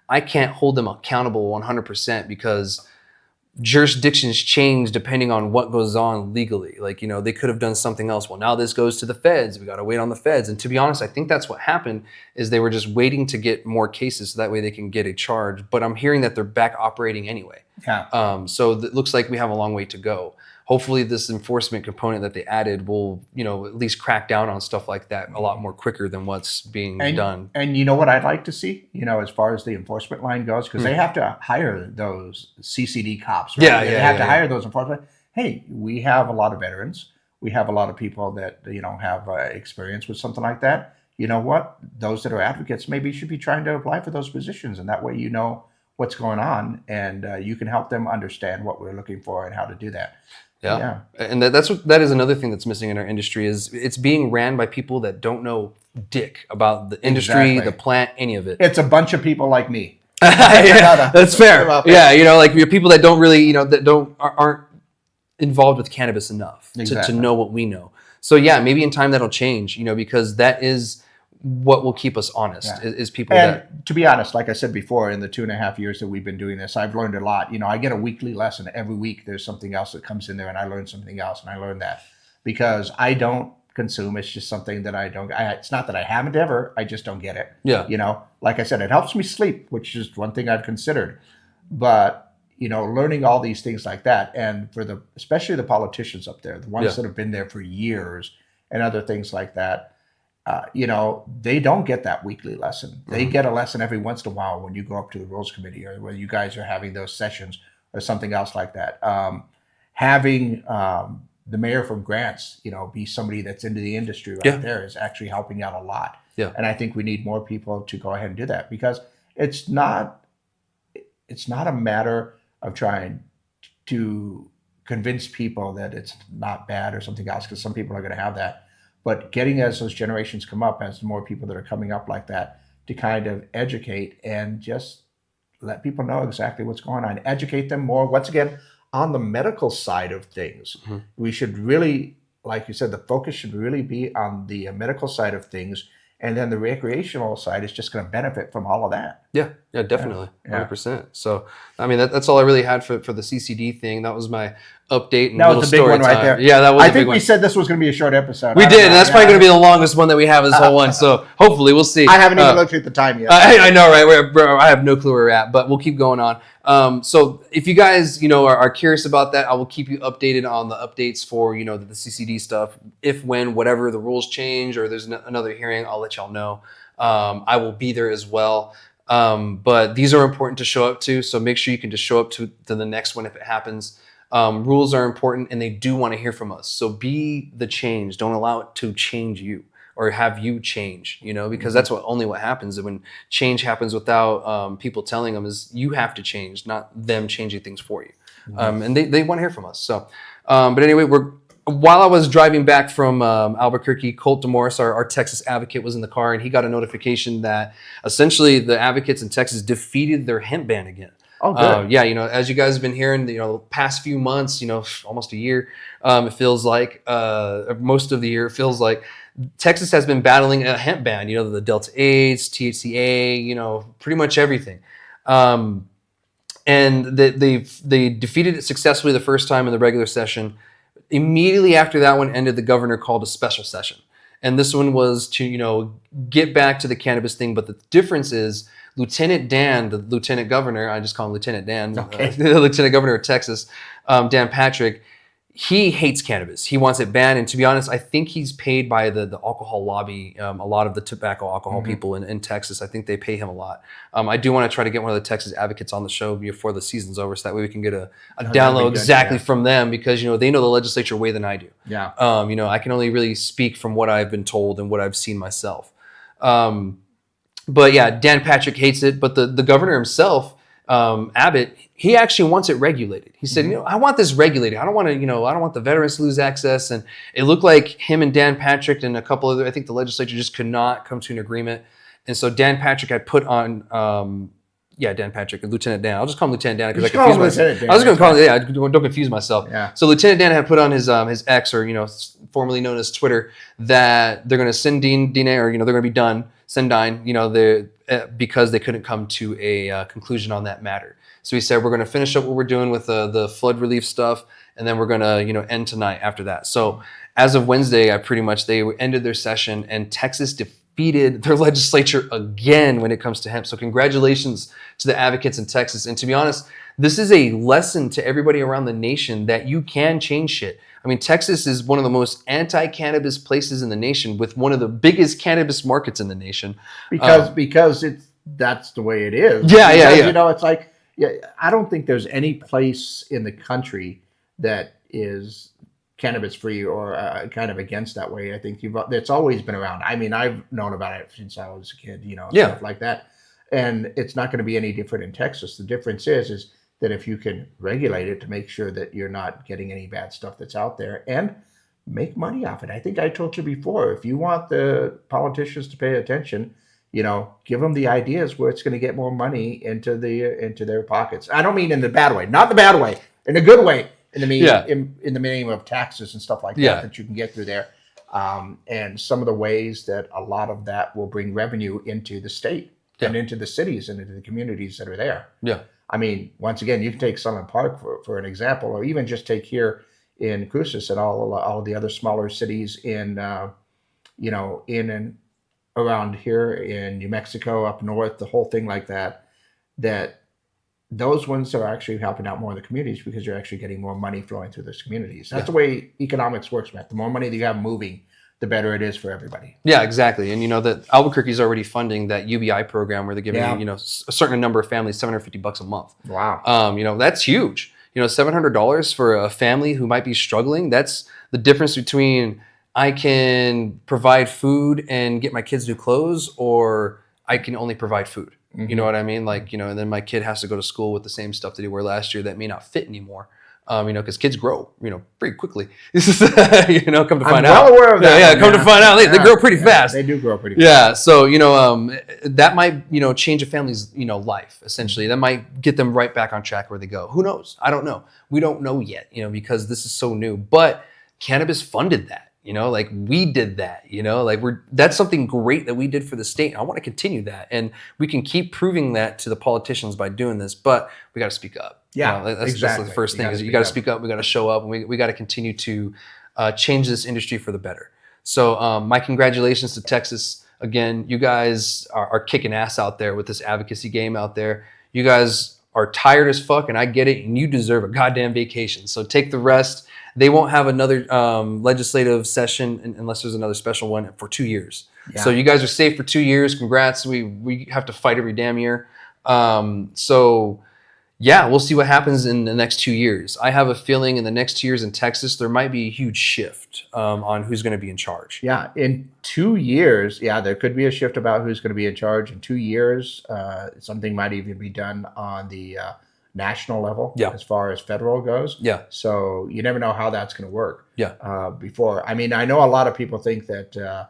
I can't hold them accountable 100% because jurisdictions change depending on what goes on legally. Like, they could have done something else. Well, now this goes to the feds. We got to wait on the feds. And to be honest, I think that's what happened is they were just waiting to get more cases so that way they can get a charge. But I'm hearing that they're back operating anyway. Yeah. So it looks like we have a long way to go. Hopefully this enforcement component that they added will, at least crack down on stuff like that a lot more quicker than what's being done. And you know what I'd like to see, as far as the enforcement line goes, because they have to hire those CCD cops, right? Yeah, they have to hire those enforcement. Hey, we have a lot of veterans. We have a lot of people that, have experience with something like that. You know what? Those that are advocates maybe should be trying to apply for those positions. And that way, what's going on and you can help them understand what we're looking for and how to do that. Yeah. And that is another thing that's missing in our industry is it's being ran by people that don't know dick about the industry, the plant, any of it. It's a bunch of people like me. Yeah, that's fair. Yeah, like you're people that don't really, that aren't involved with cannabis enough to know what we know. So yeah, maybe in time that'll change, because that is what will keep us honest is people that... To be honest, like I said before, in the 2.5 years that we've been doing this, I've learned a lot. I get a weekly lesson. Every week there's something else that comes in there and I learn something else and I learn that because I don't consume. It's just something that it's not that I haven't ever, I just don't get it. Yeah. Like I said, it helps me sleep, which is one thing I've considered. But, learning all these things like that and especially the politicians up there, the ones that have been there for years and other things like that, they don't get that weekly lesson. They get a lesson every once in a while when you go up to the rules committee or when you guys are having those sessions or something else like that. Having the mayor from Grants, be somebody that's into the industry there is actually helping out a lot. Yeah. And I think we need more people to go ahead and do that because it's not a matter of trying to convince people that it's not bad or something else because some people are going to have that. But getting as those generations come up, as more people that are coming up like that, to kind of educate and just let people know exactly what's going on. Educate them more, once again, on the medical side of things. Mm-hmm. We should really, like you said, the focus should really be on the medical side of things. And then the recreational side is just going to benefit from all of that. Yeah, definitely. 100%. So, I mean, that's all I really had for the CCD thing. That was my update and that was the big one right there. Yeah, that was. I think we said this was going to be a short episode. We did, and that's probably going to be the longest one that we have this whole one. So hopefully, we'll see. I haven't even looked at the time yet. I know, right? I have no clue where we're at, but we'll keep going on. So if you guys, are curious about that, I will keep you updated on the updates for, the CCD stuff. If, when, whatever the rules change or there's another hearing, I'll let y'all know. I will be there as well. But these are important to show up to, so make sure you can just show up to the next one if it happens. Rules are important and they do want to hear from us. So be the change. Don't allow it to change you or have you change, because that's what happens when change happens without people telling them is you have to change, not them changing things for you. Mm-hmm. And they want to hear from us. So, but anyway, while I was driving back from Albuquerque, Colt DeMorris, our Texas advocate, was in the car and he got a notification that essentially the advocates in Texas defeated their hemp ban again. Oh, good. As you guys have been hearing, the past few months, almost a year, it feels like, most of the year, it feels like Texas has been battling a hemp ban, the Delta 8s, THCA, pretty much everything. And they defeated it successfully the first time in the regular session. Immediately after that one ended, the governor called a special session. And this one was to, get back to the cannabis thing. But the difference is Lieutenant Dan, the lieutenant governor, I just call him Lieutenant Dan, the lieutenant governor of Texas, Dan Patrick, he hates cannabis. He wants it banned. And to be honest, I think he's paid by the alcohol lobby, a lot of the tobacco alcohol people in Texas. I think they pay him a lot. I do want to try to get one of the Texas advocates on the show before the season's over so that way we can get a download exactly from them because, they know the legislature way than I do. Yeah. I can only really speak from what I've been told and what I've seen myself. But yeah, Dan Patrick hates it. But the governor himself, Abbott, he actually wants it regulated. He said, I want this regulated. I don't want to, I don't want the veterans to lose access. And it looked like him and Dan Patrick and a couple other, I think the legislature just could not come to an agreement. And so Dan Patrick had put on, Dan Patrick, Lieutenant Dan. I'll just call him Lieutenant Dan because I confuse myself. I was going to call him, don't confuse myself. Yeah. So Lieutenant Dan had put on his X or, formerly known as Twitter, that they're going to send Dine or, they're going to be done. Sine Dine, because they couldn't come to a conclusion on that matter. So he said, we're going to finish up what we're doing with the flood relief stuff, and then we're going to, end tonight after that. So as of Wednesday, they ended their session, and Texas defeated their legislature again when it comes to hemp. So congratulations to the advocates in Texas. And to be honest, this is a lesson to everybody around the nation that you can change shit. I mean, Texas is one of the most anti-cannabis places in the nation, with one of the biggest cannabis markets in the nation. Because that's the way it is. Yeah. It's like, I don't think there's any place in the country that is cannabis free or kind of against that way. I think it's always been around. I mean, I've known about it since I was a kid, stuff like that. And it's not going to be any different in Texas. The difference is that if you can regulate it to make sure that you're not getting any bad stuff that's out there and make money off it. I think I told you before, if you want the politicians to pay attention, give them the ideas where it's going to get more money into their pockets. I don't mean in the bad way, not the bad way, in a good way, in the name of taxes and stuff like that you can get through there. And some of the ways that a lot of that will bring revenue into the state and into the cities and into the communities that are there. Yeah. I mean, once again, you can take Sunland Park for an example, or even just take here in Cruces and all the other smaller cities in and around here in New Mexico, up north, the whole thing like that, that those ones are actually helping out more of the communities because you're actually getting more money flowing through those communities. That's the way economics works, Matt. The more money that you have moving, the better it is for everybody. Yeah, exactly. And that Albuquerque's already funding that UBI program where they're giving a certain number of families $750 a month. Wow. That's huge. $700 for a family who might be struggling. That's the difference between I can provide food and get my kids new clothes, or I can only provide food. Mm-hmm. You know what I mean? And then my kid has to go to school with the same stuff that he wore last year that may not fit anymore. Because kids grow, pretty quickly. Come to find out. I'm well aware of that. Yeah, come to find out, they grow pretty fast. They do grow pretty fast. Yeah, so, that might, change a family's, life, essentially. That might get them right back on track where they go. Who knows? I don't know. We don't know yet, because this is so new. But cannabis funded that. We did that, that's something great that we did for the state. I want to continue that. And we can keep proving that to the politicians by doing this, but we got to speak up. Yeah, that's exactly. the first thing is you got to speak up. We got to show up, and we got to continue to change this industry for the better. So my congratulations to Texas. Again, you guys are kicking ass out there with this advocacy game out there. You guys are tired as fuck, and I get it, and you deserve a goddamn vacation. So take the rest. They won't have another legislative session unless there's another special one for 2 years. Yeah. So you guys are safe for 2 years. Congrats. We have to fight every damn year. We'll see what happens in the next 2 years. I have a feeling in the next 2 years in Texas, there might be a huge shift on who's going to be in charge. Yeah, in 2 years, there could be a shift about who's going to be in charge. In 2 years, something might even be done on the national level as far as federal goes. Yeah. So you never know how that's going to work. Yeah. I know a lot of people think that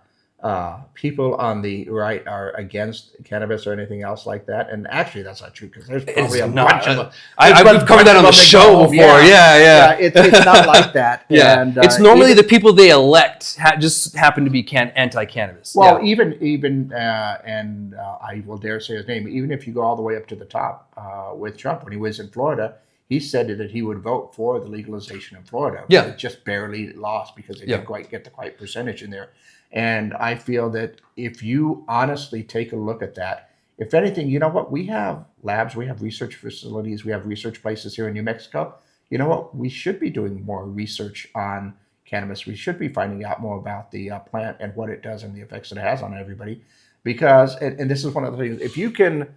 people on the right are against cannabis or anything else like that, and actually that's not true, because there's probably bunch of them. I've covered that on the show before. Yeah. It's not like that. Yeah, and it's normally the people they elect just happen to be anti-cannabis. Well, even I will dare say his name. Even if you go all the way up to the top with Trump, when he was in Florida, he said that he would vote for the legalization in Florida. Yeah, it just barely lost because they didn't quite get the right percentage in there. And I feel that if you honestly take a look at that, if anything, you know what? We have labs, we have research facilities, we have research places here in New Mexico. You know what? We should be doing more research on cannabis. We should be finding out more about the plant and what it does and the effects it has on everybody. Because, and this is one of the things, if you can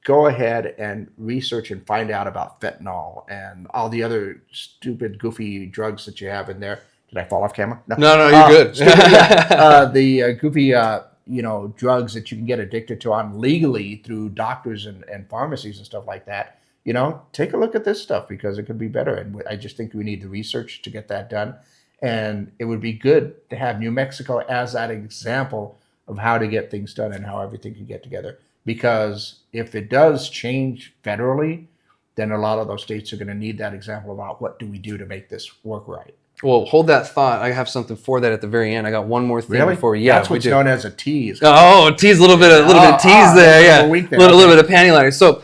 go ahead and research and find out about fentanyl and all the other stupid, goofy drugs that you have in there. Did I fall off camera? No, you're good. The goofy, drugs that you can get addicted to on legally through doctors and pharmacies and stuff like that. Take a look at this stuff because it could be better. And I just think we need the research to get that done. And it would be good to have New Mexico as that example of how to get things done and how everything can get together. Because if it does change federally, then a lot of those states are going to need that example about what do we do to make this work right. Well, hold that thought. I have something for that at the very end. I got one more thing before. Yeah, that's what's known as a tease. Oh, tease, a little bit of tease there. Yeah, a little bit of panty liner. So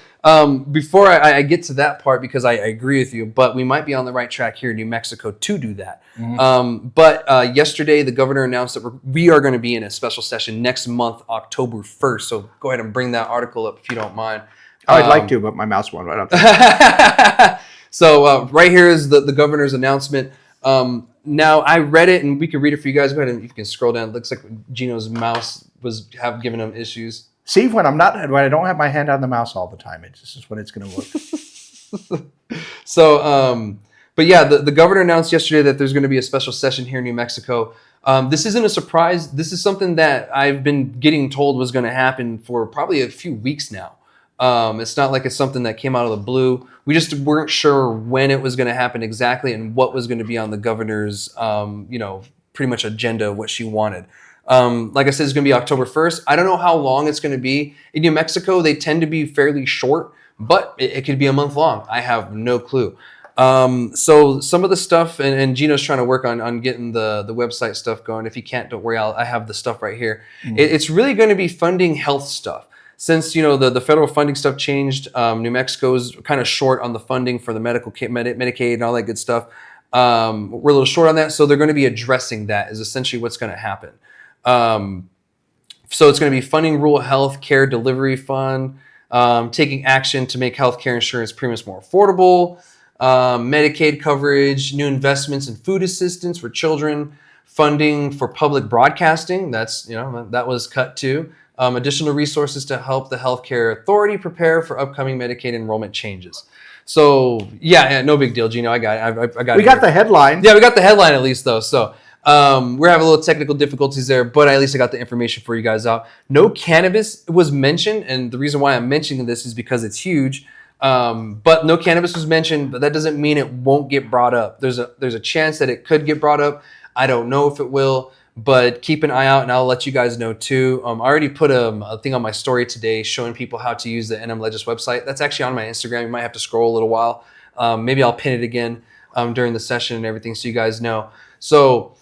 before I get to that part, because I agree with you, but we might be on the right track here in New Mexico to do that. But yesterday, the governor announced that we are going to be in a special session next month, October 1st. So go ahead and bring that article up if you don't mind. I'd like to, but my mouse won't right up. So right here is the governor's announcement. Now I read it, and we can read it for you guys. Go ahead and you can scroll down. It looks like Gino's mouse was given him issues. See, when I don't have my hand on the mouse all the time, this is when it's going to work. So, but yeah, the governor announced yesterday that there's going to be a special session here in New Mexico. This isn't a surprise. This is something that I've been getting told was going to happen for probably a few weeks now. It's not like it's something that came out of the blue. We just weren't sure when it was going to happen exactly and what was going to be on the governor's, pretty much agenda of what she wanted. Like I said, it's going to be October 1st. I don't know how long it's going to be. In New Mexico, they tend to be fairly short, but it could be a month long. I have no clue. So some of the stuff, and Gino's trying to work on getting the website stuff going. If he can't, don't worry. I have the stuff right here. It's really going to be funding health stuff. Since, the federal funding stuff changed, New Mexico's kind of short on the funding for the Medicaid and all that good stuff. We're a little short on that, so they're going to be addressing that is essentially what's going to happen. So it's going to be funding rural health care delivery fund, taking action to make healthcare insurance premiums more affordable, Medicaid coverage, new investments in food assistance for children, funding for public broadcasting. That was cut too. Additional resources to help the healthcare authority prepare for upcoming Medicaid enrollment changes. So yeah, no big deal, Gino. I got it. We got the headline. Yeah, we got the headline at least though. So we're having a little technical difficulties there, but at least I got the information for you guys out. No cannabis was mentioned, and the reason why I'm mentioning this is because it's huge. But no cannabis was mentioned, but that doesn't mean it won't get brought up. There's a chance that it could get brought up. I don't know if it will. But keep an eye out, and I'll let you guys know too. I already put a thing on my story today showing people how to use the NM Legis website. That's actually on my Instagram. You might have to scroll a little while. Maybe I'll pin it again during the session and everything so you guys know. So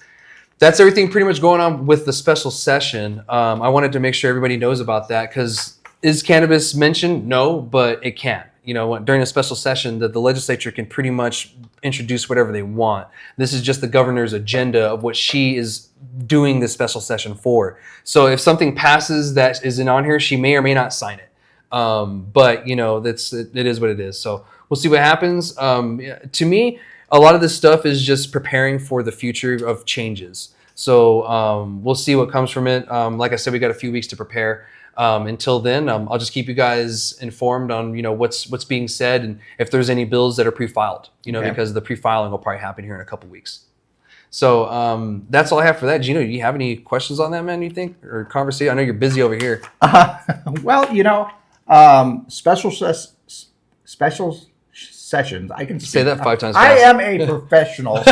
that's everything pretty much going on with the special session. I wanted to make sure everybody knows about that because is cannabis mentioned? No, but it can. During a special session, the legislature can pretty much introduce whatever they want. This is just the governor's agenda of what she is doing this special session for. So if something passes that isn't on here, she may or may not sign it. But it is what it is. So we'll see what happens. To me, a lot of this stuff is just preparing for the future of changes. So we'll see what comes from it. Like I said, we got a few weeks to prepare. Until then, I'll just keep you guys informed on what's being said and if there's any bills that are pre-filed. Because the pre-filing will probably happen here in a couple weeks. So that's all I have for that. Gino, do you have any questions on that, man? You think or conversation? I know you're busy over here. Well, special sessions. I can say that 5 times. I am a professional.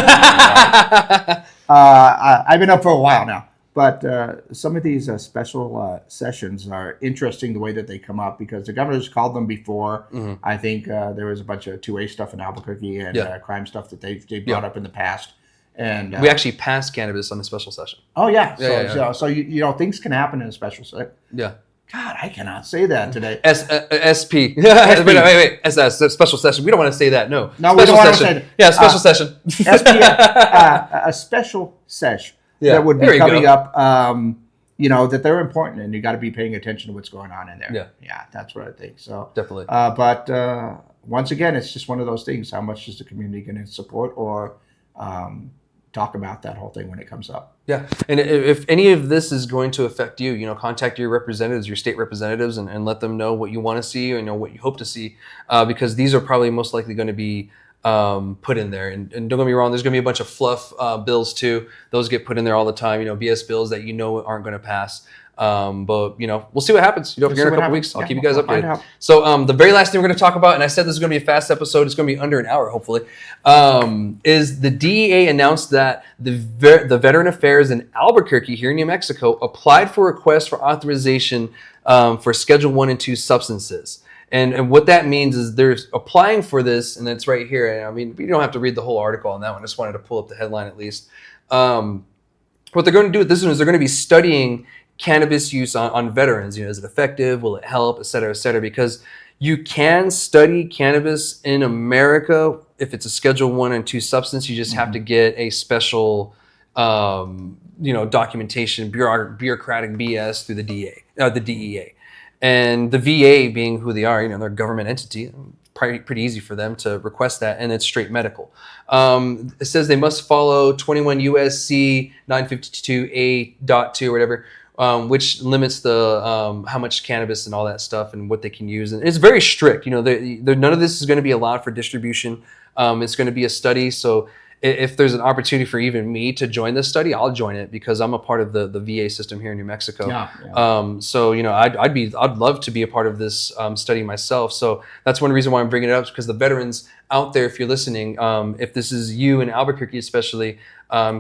I've been up for a while now. But some of these special sessions are interesting the way that they come up because the governor's called them before. Mm-hmm. I think there was a bunch of 2A stuff in Albuquerque and crime stuff that they brought up in the past. And we actually passed cannabis on the special session. Oh, yeah. So things can happen in a special session. Yeah. God, I cannot say that today. SP. Wait. SS, special session. We don't want to say that. No, we don't want to say that. Yeah, special session. SP, a special sesh. Yeah, that would be coming up, that they're important and you got to be paying attention to what's going on in there. Yeah, that's what I think. So definitely. But once again, it's just one of those things. How much is the community going to support or talk about that whole thing when it comes up? Yeah, and if any of this is going to affect you, contact your representatives, your state representatives, and let them know what you want to see or what you hope to see, because these are probably most likely going to be put in there. And don't get me wrong, there's going to be a bunch of fluff bills too. Those get put in there all the time, BS bills that aren't going to pass. But we'll see what happens. Here in a couple weeks. I'll keep you guys updated. So the very last thing we're going to talk about, and I said this is going to be a fast episode, it's going to be under an hour hopefully, is the DEA announced that the Veteran Affairs in Albuquerque here in New Mexico applied for a request for authorization for Schedule 1 and 2 substances. And what that means is they're applying for this, and it's right here. And I mean, you don't have to read the whole article on that one. I just wanted to pull up the headline at least. What they're going to do with this one is they're going to be studying cannabis use on veterans. Is it effective? Will it help? Et cetera, because you can study cannabis in America if it's a Schedule 1 and 2 substance. You just have to get a special, documentation, bureaucratic BS through the DEA. And the VA being who they are, they're a government entity, pretty easy for them to request that, and it's straight medical. It says they must follow 21 USC 952A.2 or whatever, which limits the how much cannabis and all that stuff and what they can use. And it's very strict. None of this is going to be allowed for distribution. It's going to be a study, so if there's an opportunity for even me to join this study, I'll join it because I'm a part of the VA system here in New Mexico. So I'd love to be a part of this study myself. So that's one reason why I'm bringing it up, because the veterans out there, if you're listening, if this is you in Albuquerque especially,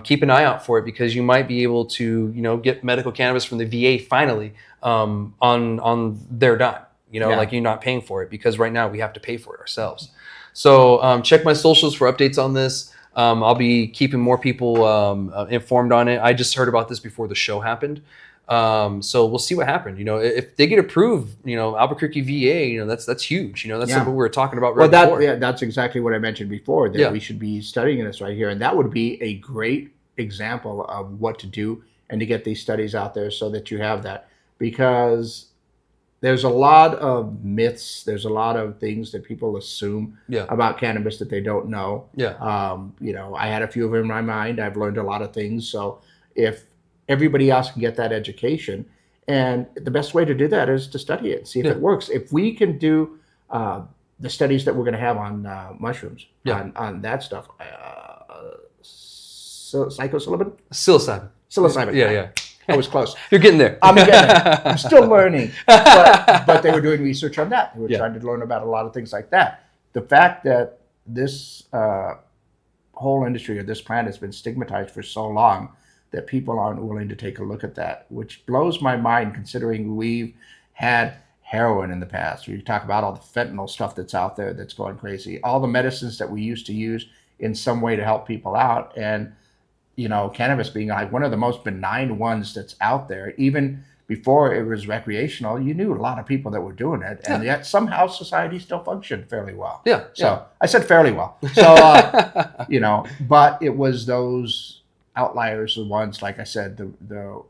keep an eye out for it, because you might be able to get medical cannabis from the VA finally on their dime. Like you're not paying for it, because right now we have to pay for it ourselves. So check my socials for updates on this. I'll be keeping more people informed on it. I just heard about this before the show happened. So we'll see what happened. If they get approved, Albuquerque VA, that's huge. That's what we were talking about before. That's exactly what I mentioned before, that we should be studying this right here. And that would be a great example of what to do and to get these studies out there so that you have that. Because there's a lot of myths. There's a lot of things that people assume about cannabis that they don't know. I had a few of them in my mind. I've learned a lot of things. So if everybody else can get that education, and the best way to do that is to study it, see if it works. If we can do the studies that we're going to have on mushrooms, on that stuff, psilocybin? Psilocybin. Yeah. I was close. You're getting there. I'm getting there. I'm still learning. But they were doing research on that. They were trying to learn about a lot of things like that. The fact that this whole industry or this plant has been stigmatized for so long that people aren't willing to take a look at that, which blows my mind, considering we've had heroin in the past. We talk about all the fentanyl stuff that's out there that's going crazy, all the medicines that we used to use in some way to help people out. And cannabis being like one of the most benign ones that's out there. Even before it was recreational, you knew a lot of people that were doing it, and yet somehow society still functioned fairly well. I said fairly well. So, but it was those outliers, the ones, like I said, the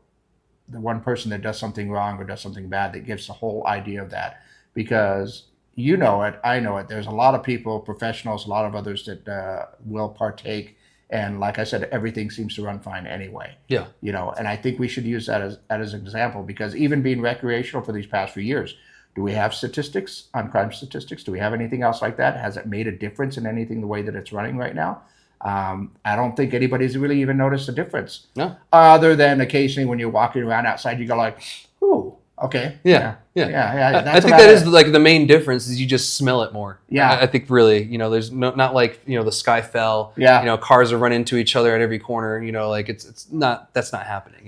one person that does something wrong or does something bad that gives the whole idea of that. Because I know it. There's a lot of people, professionals, a lot of others that will partake. And like I said, everything seems to run fine anyway. And I think we should use that as an example, because even being recreational for these past few years, do we have statistics on crime statistics? Do we have anything else like that? Has it made a difference in anything the way that it's running right now? I don't think anybody's really even noticed a difference. No. Other than occasionally when you're walking around outside, you go like, ooh, okay. Yeah. I think that is like the main difference, is you just smell it more. I think really, there's not like, the sky fell. Cars are running into each other at every corner. Like that's not happening.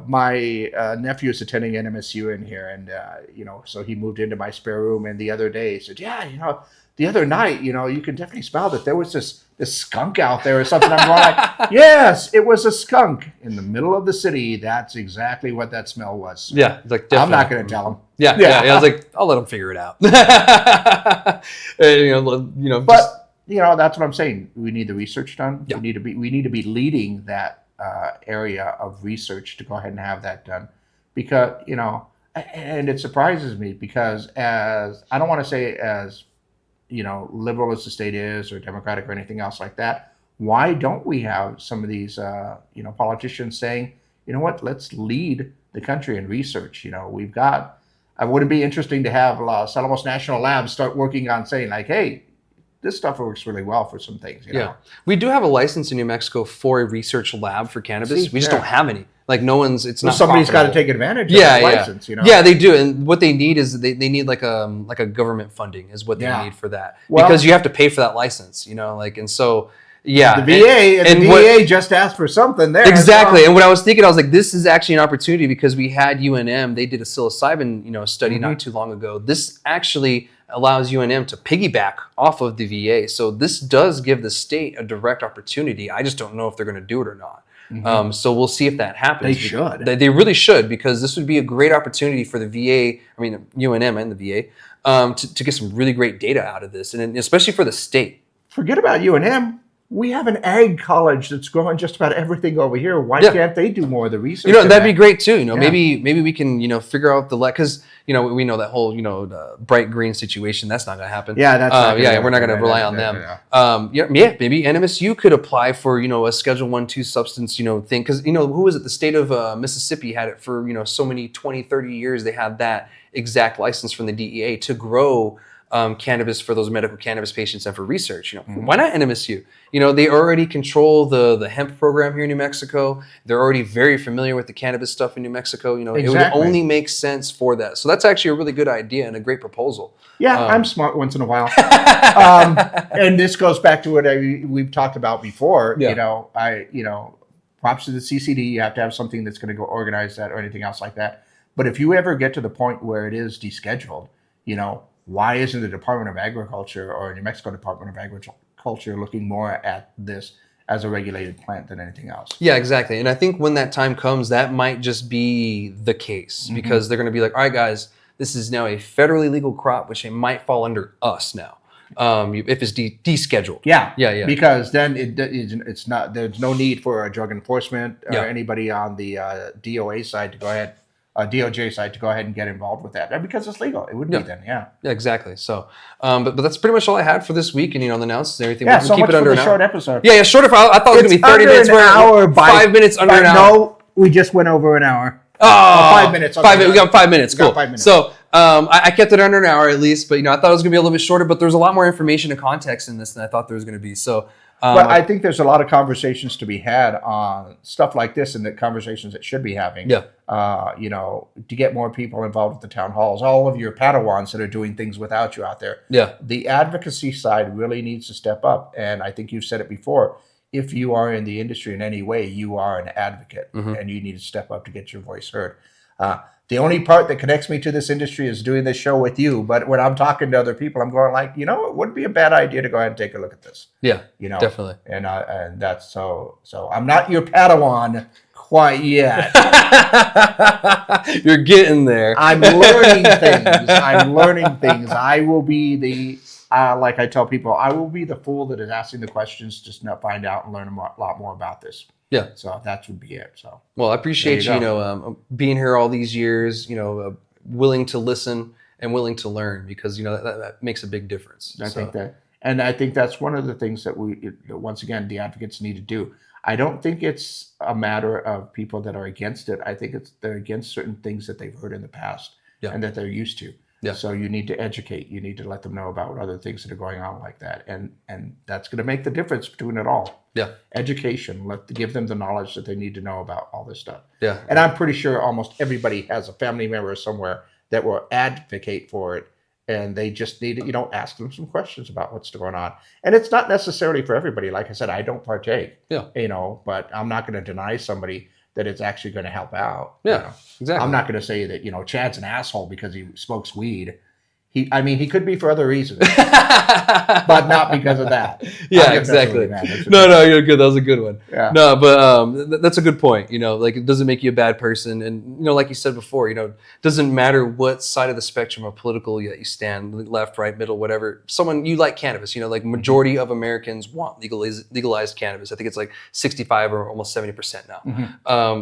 My nephew is attending NMSU in here, and so he moved into my spare room, and the other day he said, the other night, you can definitely smell that there was this skunk out there or something. I'm going like, yes, it was a skunk in the middle of the city. That's exactly what that smell was. Like definitely. I'm not going to tell him. I was like, I'll let him figure it out. But that's what I'm saying. We need the research done. We need to be leading that area of research to go ahead and have that done, because and it surprises me, because as I don't want to say as liberal as the state is, or democratic, or anything else like that, why don't we have some of these, politicians saying, what, let's lead the country in research. We've got, would it be interesting to have Salamos National Labs start working on saying like, hey, this stuff works really well for some things. We do have a license in New Mexico for a research lab for cannabis. We just don't have any. Like no one's. It's not. Somebody's got to take advantage of the license. Yeah, they do. And what they need is they need like a government funding is what they need for that, because you have to pay for that license. And so Yeah, the VA and the DEA just asked for something there. Exactly, and what I was thinking, I was like, this is actually an opportunity because we had UNM. They did a psilocybin, study not too long ago. This actually allows UNM to piggyback off of the VA. So this does give the state a direct opportunity. I just don't know if they're going to do it or not. So we'll see if that happens. They should. They really should, because this would be a great opportunity for the VA. I mean, UNM and the VA to get some really great data out of this, and especially for the state. Forget about UNM. We have an ag college that's growing just about everything over here. Why can't they do more of the research? That'd be great too. Maybe we can figure out because we know that whole the bright green situation. That's not going to happen. Yeah, that's we're not going to rely on them. Maybe NMSU could apply for a Schedule 1-2 substance thing, because who was it? The state of Mississippi had it for so many 20, 30 years. They had that exact license from the DEA to grow cannabis for those medical cannabis patients and for research. Why not NMSU? They already control the hemp program here in New Mexico. They're already very familiar with the cannabis stuff in New Mexico. It would only make sense for that. So that's actually a really good idea and a great proposal. Yeah, I'm smart once in a while. And this goes back to what we've talked about before. Props to the CCD. You have to have something that's going to go organize that or anything else like that. But if you ever get to the point where it is descheduled, why isn't the Department of Agriculture or New Mexico Department of Agriculture looking more at this as a regulated plant than anything else? Yeah, exactly. And I think when that time comes, that might just be the case, because they're going to be like, all right, guys, this is now a federally legal crop, which it might fall under us now. If it's descheduled. Yeah. Because then it's not. There's no need for a drug enforcement or anybody on the DOA side to go ahead. DOJ side to go ahead and get involved with that, because it's legal. It would be then, Yeah, exactly. So, but that's pretty much all I had for this week, and the announcements and everything. Yeah, we'll keep it under an hour. Short episode. Yeah, shorter. I thought it was gonna be 30 minutes. An hour 5 minutes under an hour. No, we just went over an hour. 5 minutes. Okay. 5 minutes. We got 5 minutes. Cool. 5 minutes. So I kept it under an hour at least, but I thought it was gonna be a little bit shorter. But there's a lot more information and context in this than I thought there was gonna be. So. But I think there's a lot of conversations to be had on stuff like this, and the conversations that should be having. Yeah. To get more people involved with the town halls, all of your Padawans that are doing things without you out there. Yeah. The advocacy side really needs to step up, and I think you've said it before. If you are in the industry in any way, you are an advocate, and you need to step up to get your voice heard. The only part that connects me to this industry is doing this show with you. But when I'm talking to other people, I'm going like, it wouldn't be a bad idea to go ahead and take a look at this. Yeah, definitely. And that's so I'm not your Padawan quite yet. You're getting there. I'm learning things. I will be the, like I tell people, I will be the fool that is asking the questions just to find out and learn a lot more about this. Yeah. So that would be it. So. Well, I appreciate being here all these years, willing to listen and willing to learn, because, that makes a big difference. I think that's one of the things that once again, the advocates need to do. I don't think it's a matter of people that are against it. I think they're against certain things that they've heard in the past and that they're used to. Yeah. So you need to educate. You need to let them know about other things that are going on like that, and that's going to make the difference between it all. Yeah. Education. Give them the knowledge that they need to know about all this stuff. Yeah. And I'm pretty sure almost everybody has a family member somewhere that will advocate for it, and they just need to, ask them some questions about what's going on. And it's not necessarily for everybody. Like I said, I don't partake. Yeah. But I'm not going to deny somebody that it's actually going to help out. Yeah, exactly. I'm not going to say that, Chad's an asshole because he smokes weed. He could be for other reasons, but not because of that. Yeah, exactly. No, you're good. That was a good one. Yeah. No, but that's a good point. It doesn't make you a bad person. And, like you said before, it doesn't matter what side of the spectrum of political that you stand, left, right, middle, whatever. You like cannabis, like majority of Americans want legalized cannabis. I think it's like 65 or almost 70% now,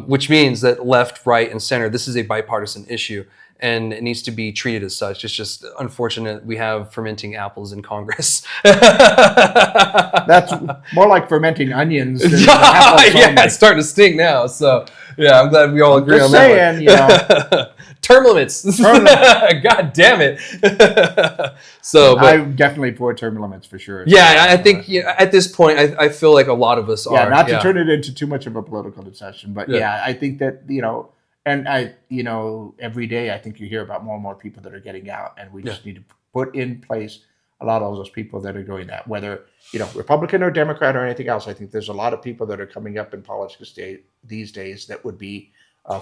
which means that left, right, and center, this is a bipartisan issue. And it needs to be treated as such. It's just unfortunate we have fermenting apples in Congress. That's more like fermenting onions. Than apples it's starting to stink now. So, yeah, I'm glad we all agree on that one. Term limits. God damn it. I'm definitely for term limits for sure. Yeah, I think at this point, I feel like a lot of us are. Yeah, not to turn it into too much of a political discussion, but I think that, and every day I think you hear about more and more people that are getting out, and we just need to put in place a lot of those people that are doing that, whether, Republican or Democrat or anything else. I think there's a lot of people that are coming up in politics these days that would be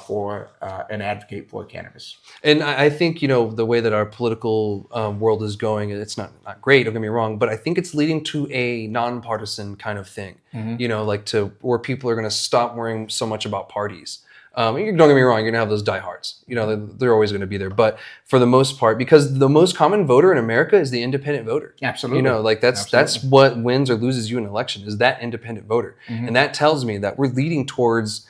for and advocate for cannabis. And I think, the way that our political world is going, it's not great, don't get me wrong, but I think it's leading to a nonpartisan kind of thing, like to where people are going to stop worrying so much about parties. Don't get me wrong, you're going to have those diehards. They're always going to be there. But for the most part, because the most common voter in America is the independent voter. Absolutely. That's what wins or loses you in an election, is that independent voter. And that tells me that we're leading towards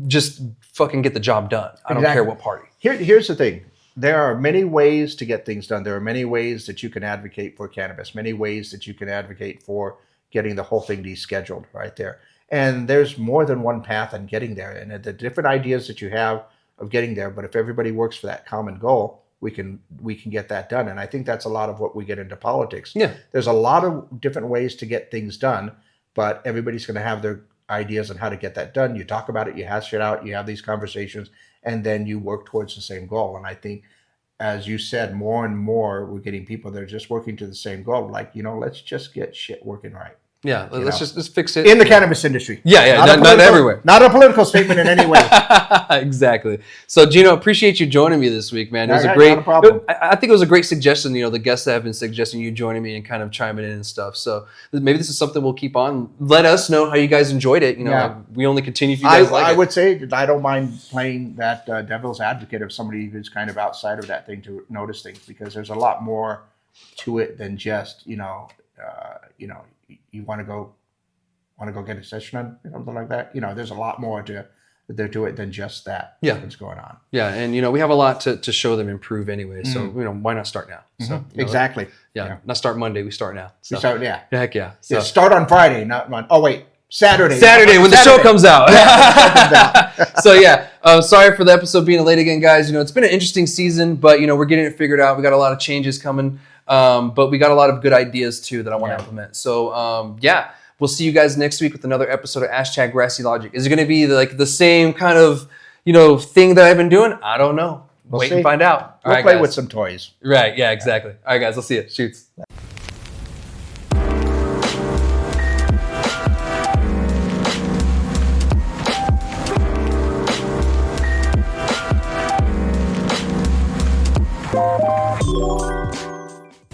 just fucking get the job done. I don't care what party. Here's the thing. There are many ways to get things done. There are many ways that you can advocate for cannabis, many ways that you can advocate for getting the whole thing descheduled right there. And there's more than one path on getting there. And the different ideas that you have of getting there, but if everybody works for that common goal, we can get that done. And I think that's a lot of what we get into politics. Yeah. There's a lot of different ways to get things done, but everybody's going to have their ideas on how to get that done. You talk about it, you hash it out, you have these conversations, and then you work towards the same goal. And I think, as you said, more and more we're getting people that are just working to the same goal. Like, let's just get shit working right. Yeah, let's fix it. In the cannabis industry. Yeah, not everywhere. Not a political statement in any way. Exactly. So, Gino, appreciate you joining me this week, man. It was not a problem. I think it was a great suggestion, the guests that have been suggesting you joining me and kind of chiming in and stuff. So maybe this is something we'll keep on. Let us know how you guys enjoyed it. We only continue if you guys like it. I would say that I don't mind playing that devil's advocate of somebody who's kind of outside of that thing to notice things, because there's a lot more to it than just, you want to go get a session on something like that. There's a lot more to it than just that. That's going on. Yeah, and we have a lot to show them improve anyway. So why not start now? So exactly. Not start Monday. We start now. So. We start. Yeah. Heck yeah. So. Start on Friday, not Monday. Oh wait, Saturday when the show comes out. So sorry for the episode being late again, guys. It's been an interesting season, but we're getting it figured out. We got a lot of changes coming. But we got a lot of good ideas too that I want to implement. So we'll see you guys next week with another episode of #Grassy Logic. Is it going to be like the same kind of thing that I've been doing? I don't know. Wait and find out. We'll play with some toys. Right. Yeah. Exactly. All right, guys. I'll see you. Shoots.